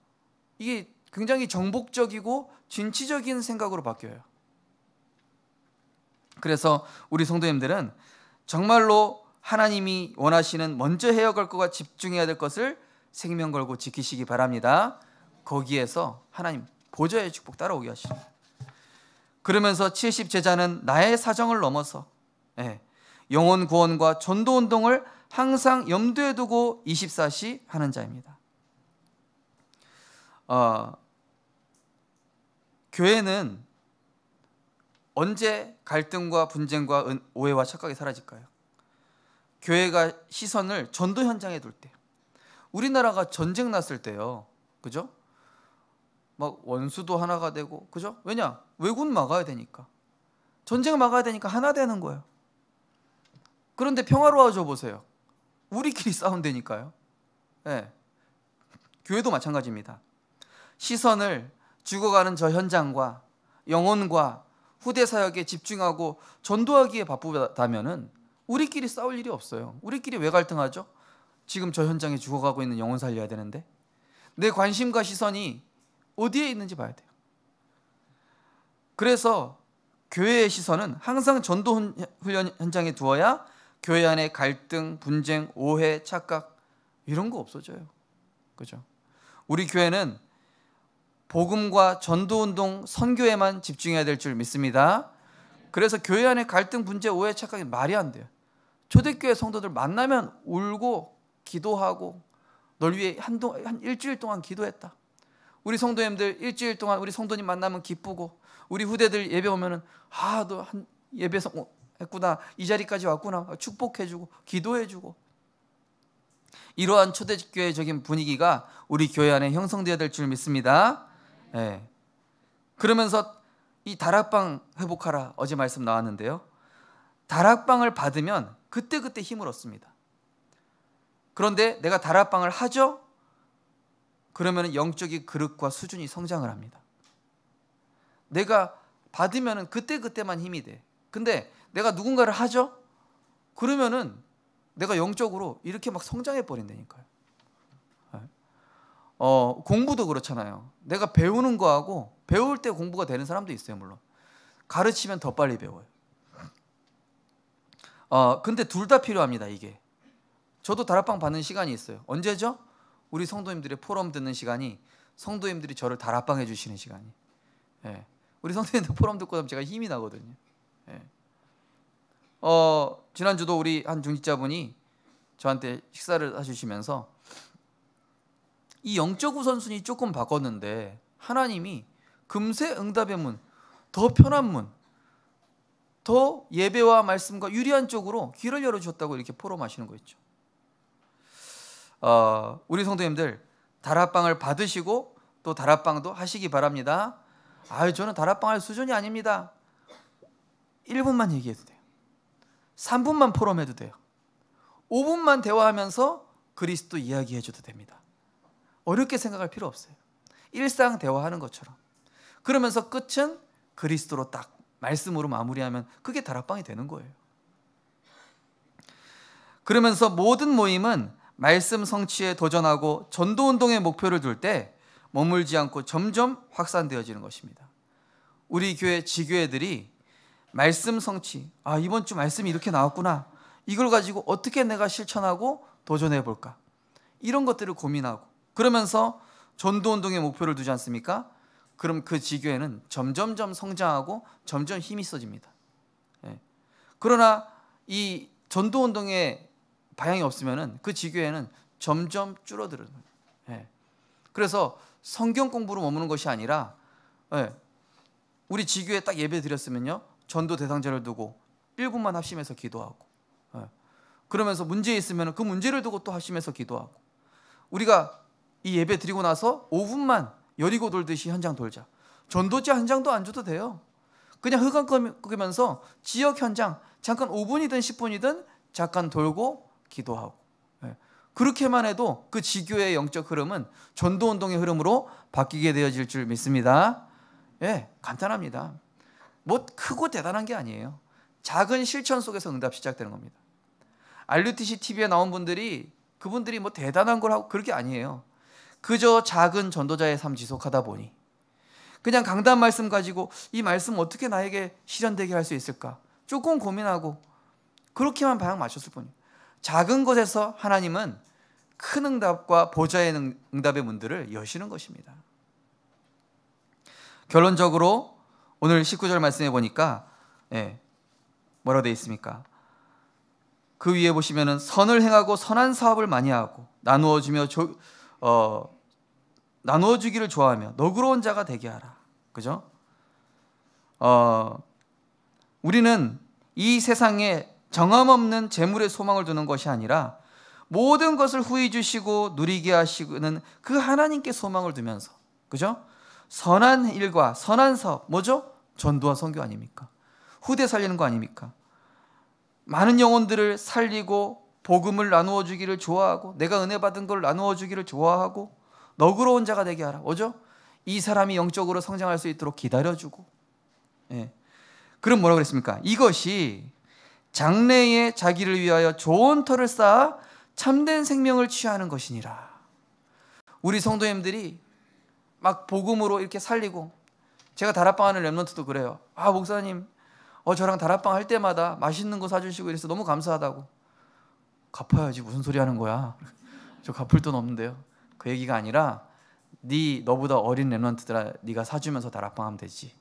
이게 굉장히 정복적이고 진취적인 생각으로 바뀌어요. 그래서 우리 성도님들은 정말로 하나님이 원하시는 먼저 해야할 것과 집중해야 될 것을 생명 걸고 지키시기 바랍니다. 거기에서 하나님 보좌의 축복 따라오게 하십니다. 그러면서 70제자는 나의 사정을 넘어서 영혼 구원과 전도 운동을 항상 염두에 두고 24시 하는 자입니다. 교회는 언제 갈등과 분쟁과 오해와 착각이 사라질까요? 교회가 시선을 전도 현장에 둘 때. 우리나라가 전쟁 났을 때요, 그죠? 막 원수도 하나가 되고, 그죠? 왜냐? 왜군 막아야 되니까. 전쟁 막아야 되니까 하나 되는 거예요. 그런데 평화로워져 보세요. 우리끼리 싸운다니까요. 교회도 마찬가지입니다. 시선을 죽어가는 저 현장과 영혼과 후대 사역에 집중하고 전도하기에 바쁘다면은 우리끼리 싸울 일이 없어요. 우리끼리 왜 갈등하죠? 지금 저 현장에 죽어가고 있는 영혼 살려야 되는데 내 관심과 시선이 어디에 있는지 봐야 돼요. 그래서 교회의 시선은 항상 전도 훈련 현장에 두어야 교회 안에 갈등, 분쟁, 오해, 착각 이런 거 없어져요. 그죠? 우리 교회는 복음과 전도운동, 선교에만 집중해야 될 줄 믿습니다. 그래서 교회 안에 갈등, 분쟁, 오해, 착각이 말이 안 돼요. 초대교회 성도들 만나면 울고 기도하고 널 위해 한 일주일 동안 기도했다. 우리 성도님들 일주일 동안 우리 성도님 만나면 기쁘고, 우리 후대들 예배 오면은 너 한 예배 했구나, 이 자리까지 왔구나, 축복해주고 기도해주고, 이러한 초대교회적인 분위기가 우리 교회 안에 형성되어야 될 줄 믿습니다. 그러면서 이 다락방 회복하라, 어제 말씀 나왔는데요, 다락방을 받으면 그때그때 힘을 얻습니다. 그런데 내가 다락방을 하죠? 그러면 영적인 그릇과 수준이 성장을 합니다. 내가 받으면 그때그때만 힘이 돼. 근데 내가 누군가를 하죠? 그러면은 내가 영적으로 이렇게 막 성장해 버린다니까요. 공부도 그렇잖아요. 내가 배우는 거하고 배울 때 공부가 되는 사람도 있어요. 물론 가르치면 더 빨리 배워요. 근데 둘 다 필요합니다. 이게 저도 다락방 받는 시간이 있어요. 언제죠? 우리 성도님들의 포럼 듣는 시간이 성도님들이 저를 다락방해 주시는 시간이. 예. 우리 성도님들 포럼 듣고 나면 제가 힘이 나거든요. 예. 지난주도 우리 한 중직자분이 저한테 식사를 해주시면서 이 영적 우선순위 조금 바꿨는데 하나님이 금세 응답의 문, 더 편한 문, 더 예배와 말씀과 유리한 쪽으로 길을 열어주셨다고 이렇게 포럼하시는 거 있죠. 우리 성도님들 다락방을 받으시고 또 다락방도 하시기 바랍니다. 저는 다락방 할 수준이 아닙니다. 1분만 얘기해도 돼요. 3분만 포럼해도 돼요. 5분만 대화하면서 그리스도 이야기해줘도 됩니다. 어렵게 생각할 필요 없어요. 일상 대화하는 것처럼. 그러면서 끝은 그리스도로 딱 말씀으로 마무리하면 그게 다락방이 되는 거예요. 그러면서 모든 모임은 말씀 성취에 도전하고 전도운동의 목표를 둘 때 머물지 않고 점점 확산되어지는 것입니다. 우리 교회 지교회들이 말씀 성취, 이번 주 말씀이 이렇게 나왔구나, 이걸 가지고 어떻게 내가 실천하고 도전해 볼까, 이런 것들을 고민하고 그러면서 전도운동의 목표를 두지 않습니까? 그럼 그 지교회는 점점점 성장하고 점점 힘이 있어집니다. 그러나 이 전도운동의 방향이 없으면 그 지교회는 점점 줄어드는 거예요. 그래서 성경 공부로 머무는 것이 아니라 우리 지교회 딱 예배 드렸으면요, 전도 대상자를 두고 1분만 합심해서 기도하고, 그러면서 문제 있으면 그 문제를 두고 또 합심해서 기도하고, 우리가 이 예배 드리고 나서 5분만 여리고 돌듯이 현장 돌자. 전도지 한 장도 안 줘도 돼요. 그냥 흑암 끄면서 지역 현장 잠깐 5분이든 10분이든 잠깐 돌고 기도하고, 그렇게만 해도 그 지교의 영적 흐름은 전도운동의 흐름으로 바뀌게 되어질 줄 믿습니다. 간단합니다. 뭐 크고 대단한 게 아니에요. 작은 실천 속에서 응답 시작되는 겁니다. RUTC TV에 나온 분들이 그분들이 뭐 대단한 걸 하고 그럴 게 아니에요. 그저 작은 전도자의 삶 지속하다 보니 그냥 강단 말씀 가지고 이 말씀 어떻게 나에게 실현되게 할 수 있을까 조금 고민하고 그렇게만 방향 맞췄을 뿐이에요. 작은 것에서 하나님은 큰 응답과 보좌의 응답의 문들을 여시는 것입니다. 결론적으로 오늘 19절 말씀해 보니까 뭐라고 되어 있습니까? 그 위에 보시면은 선을 행하고 선한 사업을 많이 하고 나누어주며 나누어주기를 좋아하며 너그러운 자가 되게 하라. 그죠? 우리는 이 세상에 정함 없는 재물의 소망을 두는 것이 아니라 모든 것을 후히 주시고 누리게 하시는 그 하나님께 소망을 두면서, 그죠? 선한 일과 선한 사업, 뭐죠? 전도와 선교 아닙니까? 후대 살리는 거 아닙니까? 많은 영혼들을 살리고 복음을 나누어 주기를 좋아하고 내가 은혜 받은 걸 나누어 주기를 좋아하고 너그러운 자가 되게 하라. 뭐죠? 이 사람이 영적으로 성장할 수 있도록 기다려주고. 그럼 뭐라고 그랬습니까? 이것이 장래에 자기를 위하여 좋은 터를 쌓아 참된 생명을 취하는 것이니라. 우리 성도님들이 막 복음으로 이렇게 살리고, 제가 다락방 하는 렘넌트도 그래요. 목사님 저랑 다락방 할 때마다 맛있는 거 사주시고 이래서 너무 감사하다고. 갚아야지, 무슨 소리 하는 거야. 저 갚을 돈 없는데요. 그 얘기가 아니라 너보다 어린 렘넌트들아 네가 사주면서 다락방 하면 되지.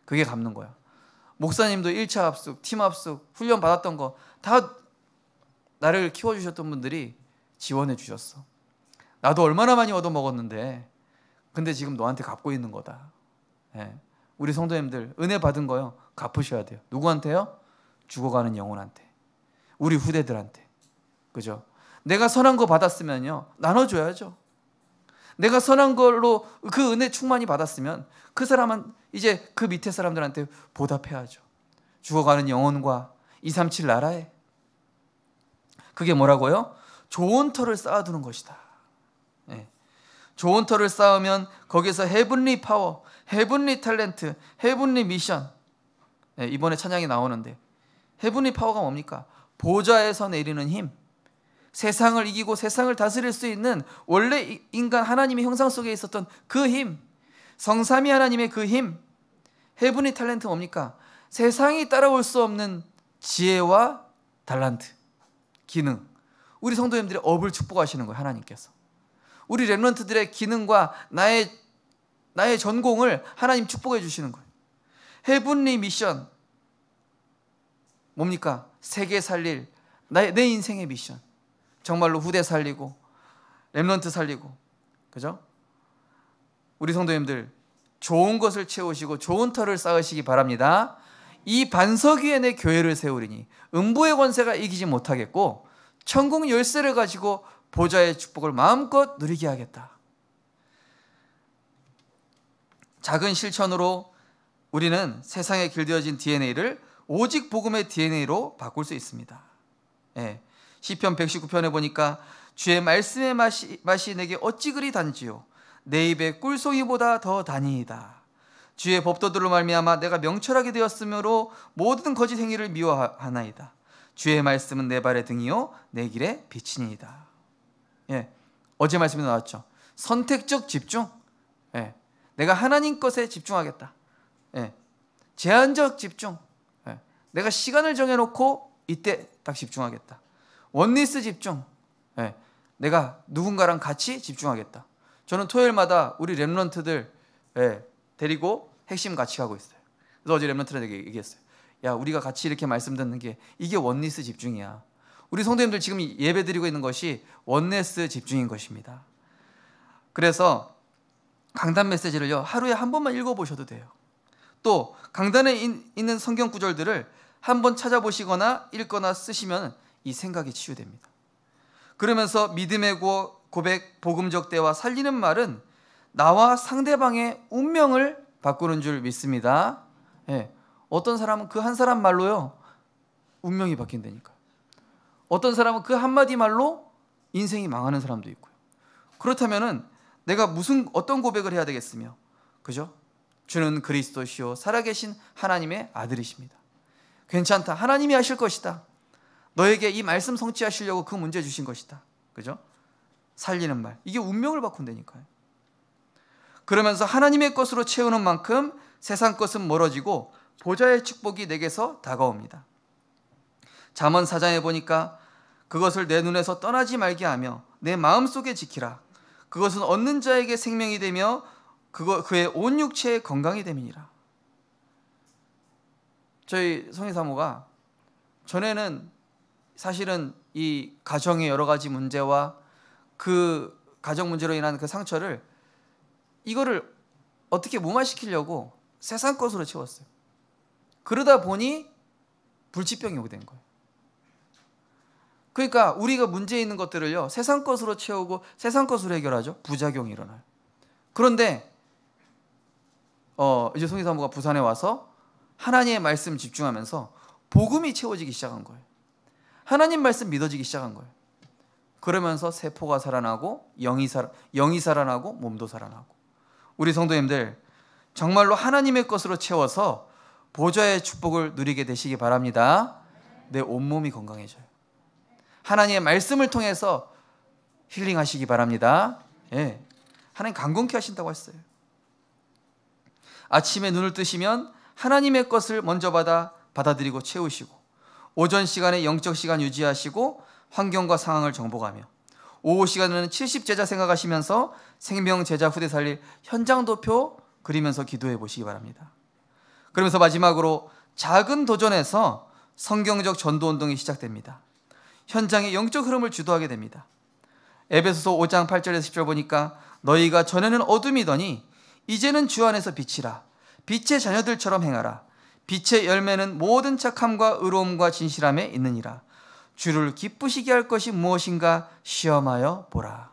그게 갚는 거야. 목사님도 1차 합숙, 팀 합숙, 훈련 받았던 거 다 나를 키워주셨던 분들이 지원해 주셨어. 나도 얼마나 많이 얻어먹었는데 근데 지금 너한테 갚고 있는 거다. 우리 성도님들 은혜 받은 거요 갚으셔야 돼요. 누구한테요? 죽어가는 영혼한테, 우리 후대들한테. 그죠? 내가 선한 거 받았으면요 나눠줘야죠. 내가 선한 걸로 그 은혜 충만히 받았으면 그 사람은 이제 그 밑에 사람들한테 보답해야죠. 죽어가는 영혼과 237 나라에. 그게 뭐라고요? 좋은 터를 쌓아두는 것이다. 좋은 터를 쌓으면 거기서 헤븐리 파워, 헤븐리 탤런트, 헤븐리 미션. 이번에 찬양이 나오는데 헤븐리 파워가 뭡니까? 보좌에서 내리는 힘. 세상을 이기고 세상을 다스릴 수 있는 원래 인간 하나님의 형상 속에 있었던 그 힘, 성삼위 하나님의 그 힘. 헤븐리 탤런트 뭡니까? 세상이 따라올 수 없는 지혜와 달란트, 기능. 우리 성도님들의 업을 축복하시는 거예요, 하나님께서. 우리 렘넌트들의 기능과 나의 전공을 하나님 축복해 주시는 거예요. 헤븐리 미션 뭡니까? 세계 살릴 내 인생의 미션. 정말로 후대 살리고 렘넌트 살리고, 그죠? 우리 성도님들 좋은 것을 채우시고 좋은 터를 쌓으시기 바랍니다. 이 반석 위에 내 교회를 세우리니 음부의 권세가 이기지 못하겠고 천국 열쇠를 가지고 보좌의 축복을 마음껏 누리게 하겠다. 작은 실천으로 우리는 세상에 길들여진 DNA를 오직 복음의 DNA로 바꿀 수 있습니다. 예. 시편 119편에 보니까 주의 말씀의 맛이 내게 어찌 그리 단지요 내 입에 꿀송이보다 더 다니이다. 주의 법도들로 말미암아 내가 명철하게 되었으므로 모든 거짓 행위를 미워하나이다. 주의 말씀은 내 발의 등이요 내 길의 빛이니이다. 예. 어제 말씀에 나왔죠. 선택적 집중. 예. 내가 하나님 것에 집중하겠다. 예. 제한적 집중. 예. 내가 시간을 정해놓고 이때 딱 집중하겠다. 원리스 집중. 예. 내가 누군가랑 같이 집중하겠다. 저는 토요일마다 우리 렘넌트들 데리고 핵심 같이 가고 있어요. 그래서 어제 렘넌트들에게 얘기했어요. 야, 우리가 같이 이렇게 말씀 듣는 게 이게 원리스 집중이야. 우리 성도님들 지금 예배 드리고 있는 것이 원리스 집중인 것입니다. 그래서 강단 메시지를요 하루에 한 번만 읽어보셔도 돼요. 또 강단에 있는 성경 구절들을 한번 찾아보시거나 읽거나 쓰시면 이 생각이 치유됩니다. 그러면서 믿음의 고백, 복음적 대화, 살리는 말은 나와 상대방의 운명을 바꾸는 줄 믿습니다. 예. 어떤 사람은 그 한 사람 말로요 운명이 바뀐다니까요. 어떤 사람은 그 한마디 말로 인생이 망하는 사람도 있고요. 그렇다면은 내가 어떤 고백을 해야 되겠으며, 그죠? 주는 그리스도시요 살아계신 하나님의 아들이십니다. 괜찮다. 하나님이 하실 것이다. 너에게 이 말씀 성취하시려고 그 문제 주신 것이다. 그죠? 살리는 말. 이게 운명을 바꾼다니까요. 그러면서 하나님의 것으로 채우는 만큼 세상 것은 멀어지고 보좌의 축복이 내게서 다가옵니다. 잠언 4장에 보니까 그것을 내 눈에서 떠나지 말게 하며 내 마음속에 지키라. 그것은 얻는 자에게 생명이 되며 그의 온 육체의 건강이 됨이니라. 저희 성희사모가 전에는 사실은 이 가정의 여러 가지 문제와 그 가정 문제로 인한 그 상처를 이거를 어떻게 무마시키려고 세상 것으로 채웠어요. 그러다 보니 불치병이 오게 된 거예요. 그러니까 우리가 문제 있는 것들을요 세상 것으로 채우고 세상 것으로 해결하죠. 부작용이 일어나요. 그런데 이제 송희사모가 부산에 와서 하나님의 말씀 집중하면서 복음이 채워지기 시작한 거예요. 하나님 말씀 믿어지기 시작한 거예요. 그러면서 세포가 살아나고 영이 살아나고 몸도 살아나고. 우리 성도님들 정말로 하나님의 것으로 채워서 보좌의 축복을 누리게 되시기 바랍니다. 내 온몸이 건강해져요. 하나님의 말씀을 통해서 힐링하시기 바랍니다. 예. 하나님 강건케 하신다고 했어요. 아침에 눈을 뜨시면 하나님의 것을 먼저 받아들이고 채우시고, 오전 시간에 영적 시간 유지하시고 환경과 상황을 정복하며, 오후 시간에는 70제자 생각하시면서 생명 제자 후대 살릴 현장도표 그리면서 기도해 보시기 바랍니다. 그러면서 마지막으로 작은 도전에서 성경적 전도운동이 시작됩니다. 현장의 영적 흐름을 주도하게 됩니다. 에베소서 5장 8절에서 10절 보니까 너희가 전에는 어둠이더니 이제는 주 안에서 빛이라. 빛의 자녀들처럼 행하라. 빛의 열매는 모든 착함과 의로움과 진실함에 있느니라. 주를 기쁘시게 할 것이 무엇인가 시험하여 보라.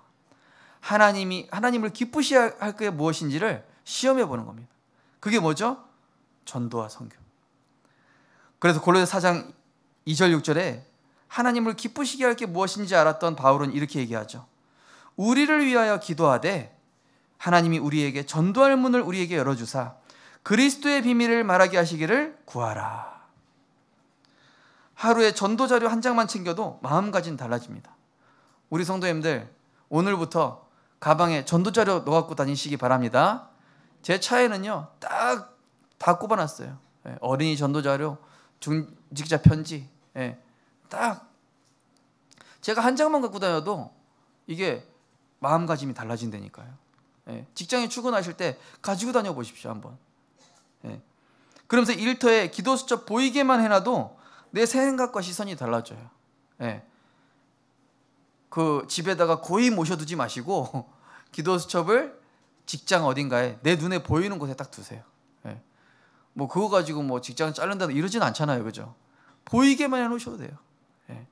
하나님을 기쁘시게 할 게 무엇인지를 시험해 보는 겁니다. 그게 뭐죠? 전도와 선교. 그래서 골로새 4장 2절 6절에 하나님을 기쁘시게 할 게 무엇인지 알았던 바울은 이렇게 얘기하죠. 우리를 위하여 기도하되 하나님이 우리에게 전도할 문을 우리에게 열어주사 그리스도의 비밀을 말하게 하시기를 구하라. 하루에 전도 자료 한 장만 챙겨도 마음가짐 달라집니다. 우리 성도님들 오늘부터 가방에 전도 자료 넣어갖고 다니시기 바랍니다. 제 차에는요 딱 다 꼽아놨어요. 어린이 전도 자료, 중직자 편지, 딱 제가 한 장만 갖고 다녀도 이게 마음가짐이 달라진다니까요. 예, 직장에 출근하실 때 가지고 다녀 보십시오 한번. 예. 그러면서 일터에 기도 수첩 보이게만 해놔도 내 생각과 시선이 달라져요. 예. 그 집에다가 고이 모셔두지 마시고 기도 수첩을 직장 어딘가에 내 눈에 보이는 곳에 딱 두세요. 예. 뭐 그거 가지고 뭐 직장 자른다 이러진 않잖아요, 그죠? 보이게만 해놓으셔도 돼요. 예.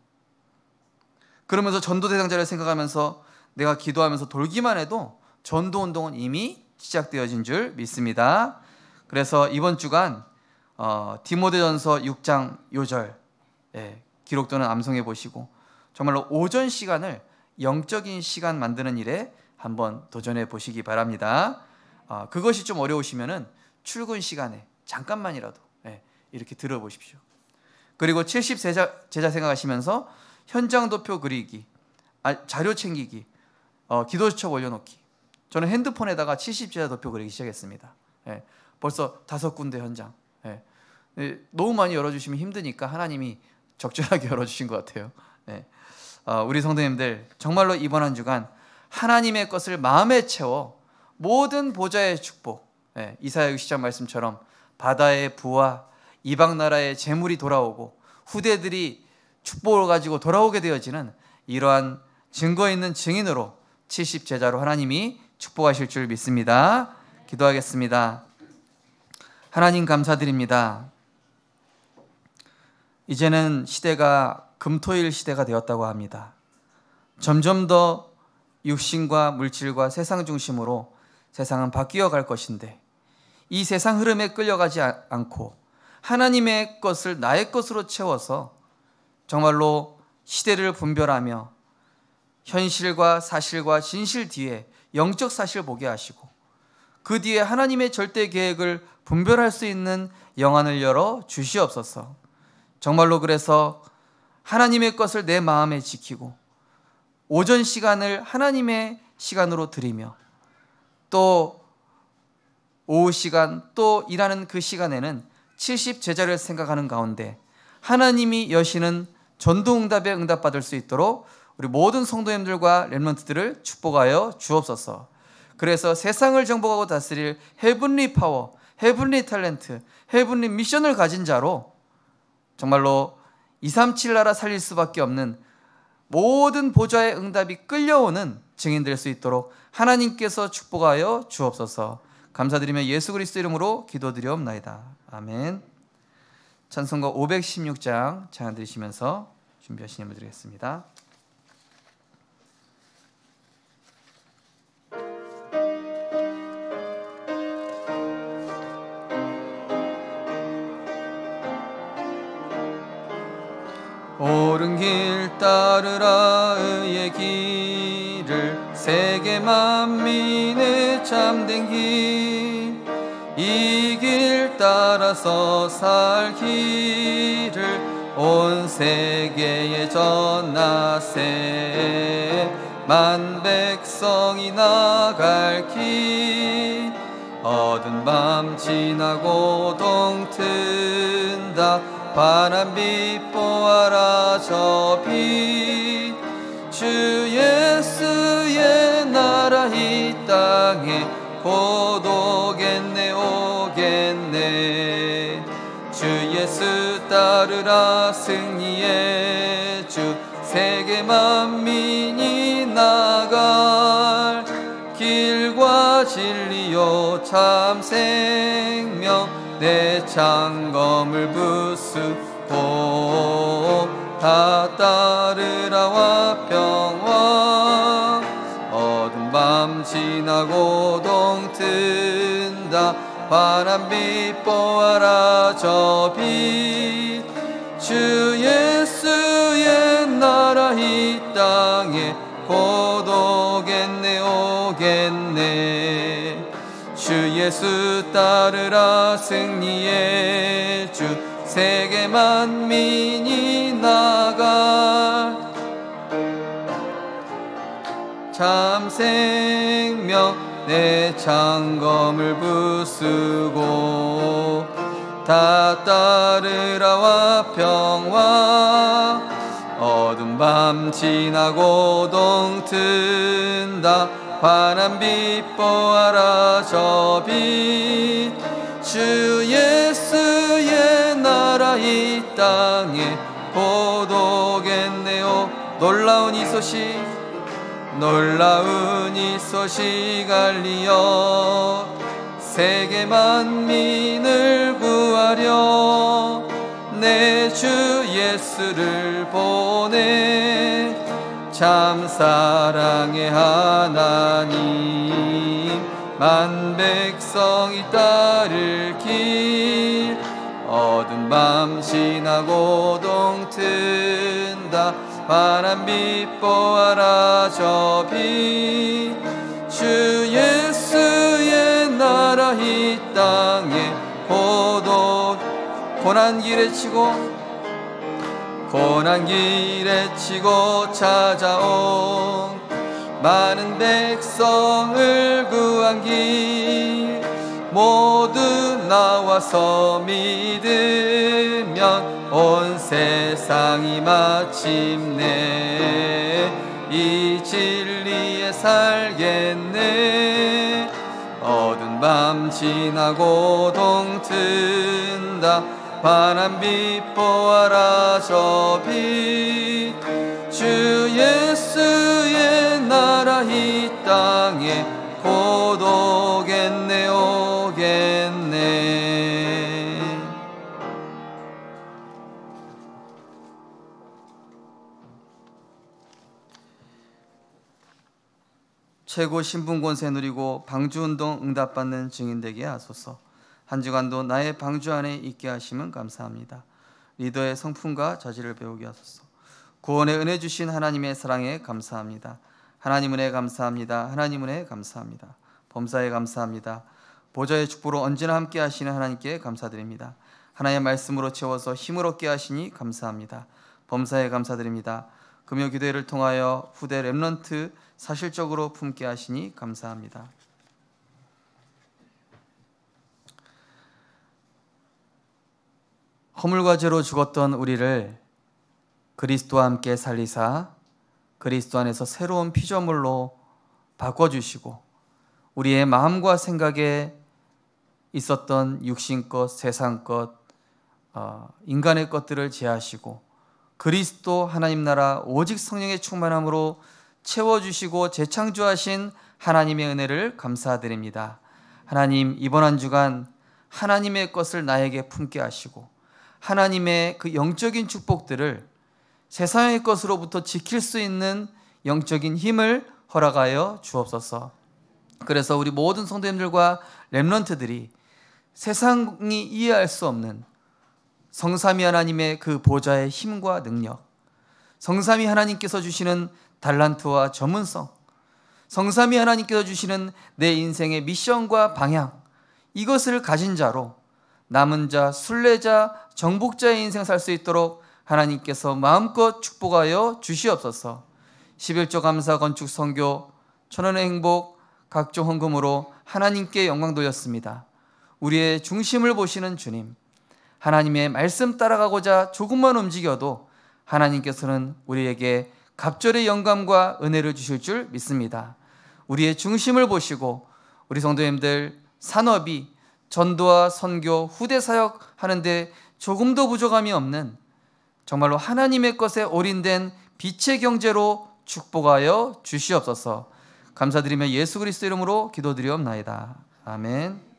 그러면서 전도 대상자를 생각하면서 내가 기도하면서 돌기만 해도 전도 운동은 이미 시작되어진 줄 믿습니다. 그래서 이번 주간 디모데전서 6장 요절 기록도는 암송해 보시고 정말로 오전 시간을 영적인 시간 만드는 일에 한번 도전해 보시기 바랍니다. 그것이 좀 어려우시면은 출근 시간에 잠깐만이라도 이렇게 들어보십시오. 그리고 70 제자 생각하시면서 현장 도표 그리기, 자료 챙기기, 기도수첩 올려놓기. 저는 핸드폰에다가 70 제자 도표 그리기 시작했습니다. 벌써 5군데 현장. 너무 많이 열어주시면 힘드니까 하나님이 적절하게 열어주신 것 같아요. 우리 성도님들 정말로 이번 한 주간 하나님의 것을 마음에 채워 모든 보좌의 축복, 이사야 60장 말씀처럼 바다의 부와 이방 나라의 재물이 돌아오고 후대들이 축복을 가지고 돌아오게 되어지는 이러한 증거 있는 증인으로 70 제자로 하나님이 축복하실 줄 믿습니다. 기도하겠습니다. 하나님 감사드립니다. 이제는 시대가 금토일 시대가 되었다고 합니다. 점점 더 육신과 물질과 세상 중심으로 세상은 바뀌어 갈 것인데 이 세상 흐름에 끌려가지 않고 하나님의 것을 나의 것으로 채워서 정말로 시대를 분별하며 현실과 사실과 진실 뒤에 영적 사실을 보게 하시고 그 뒤에 하나님의 절대 계획을 분별할 수 있는 영안을 열어 주시옵소서. 정말로 그래서 하나님의 것을 내 마음에 지키고 오전 시간을 하나님의 시간으로 드리며 또 오후 시간 또 일하는 그 시간에는 70 제자를 생각하는 가운데 하나님이 여시는 전도응답에 응답받을 수 있도록 우리 모든 성도님들과 렘넌트들을 축복하여 주옵소서. 그래서 세상을 정복하고 다스릴 헤븐리 파워, 헤븐리 탤런트, 헤븐리 미션을 가진 자로 정말로 237 나라 살릴 수밖에 없는 모든 보좌의 응답이 끌려오는 증인 될 수 있도록 하나님께서 축복하여 주옵소서. 감사드리며 예수 그리스도 이름으로 기도드리옵나이다. 아멘. 찬송가 516장 찬양 드리시면서 준비하신 예물 드리겠습니다. 옳은 길 따르라 의의 길을 세계 만민의 참된 길 이 길 따라서 살 길을 온 세계에 전하세 만 백성이 나갈 길 어두운 밤 지나고 동튼다 바람빛 보아라 저 빛 주 예수의 나라 이 땅에 곧 오겠네 오겠네 주 예수 따르라 승리의 주 세계 만민이 나갈 길과 진리요 참 생명 내 창검을 부수고 다 따르라와 평화 어두운 밤 지나고 동튼다 바람빛 보아라 저 빛 주 예수의 나라 이 땅에 곧 오겠네 오겠네 주 예수 따르라 승리의 주 세계 만민이 나가 참 생명 내 창검을 부수고 다 따르라와 평화 어두운 밤 지나고 동튼다 환한 빛 보아라 저 빛 주 예수의 나라 이 땅에 고독했네요. 놀라운 이 소식 알리어 세계 만민을 구하려 내 주 예수를 보내 참 사랑의 하나님 만 백성이 따를 길 어두운 밤 지나고 동튼다 환한 빛 보아라 저 빛 주 예수의 나라 이 땅에 고난 길에 치고 찾아온 많은 백성을 구한 길 모두 나와서 믿으면 온 세상이 마침내 이 진리에 살겠네. 어두운 밤 지나고 동튼다 환한 빛 보아라 저 빛 주 예수의 나라 이 땅에 고독했네 오겠네. 최고 신분 권세 누리고 방주운동 응답받는 증인 되게 하소서. 한 주간도 나의 방주 안에 있게 하시면 감사합니다. 리더의 성품과 자질을 배우게 하소서. 구원의 은혜 주신 하나님의 사랑에 감사합니다. 하나님 은혜 감사합니다. 하나님 은혜 감사합니다. 범사에 감사합니다. 보좌의 축복으로 언제나 함께 하시는 하나님께 감사드립니다. 하나님의 말씀으로 채워서 힘을 얻게 하시니 감사합니다. 범사에 감사드립니다. 금요 기도회를 통하여 후대 렘넌트 사실적으로 품게 하시니 감사합니다. 허물과 죄로 죽었던 우리를 그리스도와 함께 살리사 그리스도 안에서 새로운 피조물로 바꿔주시고 우리의 마음과 생각에 있었던 육신 것, 세상 것, 인간의 것들을 제하시고 그리스도 하나님 나라 오직 성령의 충만함으로 채워주시고 재창조하신 하나님의 은혜를 감사드립니다. 하나님, 이번 한 주간 하나님의 것을 나에게 품게 하시고 하나님의 그 영적인 축복들을 세상의 것으로부터 지킬 수 있는 영적인 힘을 허락하여 주옵소서. 그래서 우리 모든 성도님들과 렘넌트들이 세상이 이해할 수 없는 성삼위 하나님의 그 보좌의 힘과 능력, 성삼위 하나님께서 주시는 달란트와 전문성, 성삼위 하나님께서 주시는 내 인생의 미션과 방향, 이것을 가진 자로 남은 자, 순례자, 정복자의 인생 살 수 있도록 하나님께서 마음껏 축복하여 주시옵소서. 11조 감사 건축 선교 천원의 행복 각종 헌금으로 하나님께 영광 돌렸습니다. 우리의 중심을 보시는 주님, 하나님의 말씀 따라가고자 조금만 움직여도 하나님께서는 우리에게 갑절의 영감과 은혜를 주실 줄 믿습니다. 우리의 중심을 보시고 우리 성도님들 산업이 전도와 선교, 후대 사역 하는데 조금도 부족함이 없는 정말로 하나님의 것에 올인된 빛의 경제로 축복하여 주시옵소서. 감사드리며 예수 그리스도 이름으로 기도드리옵나이다. 아멘.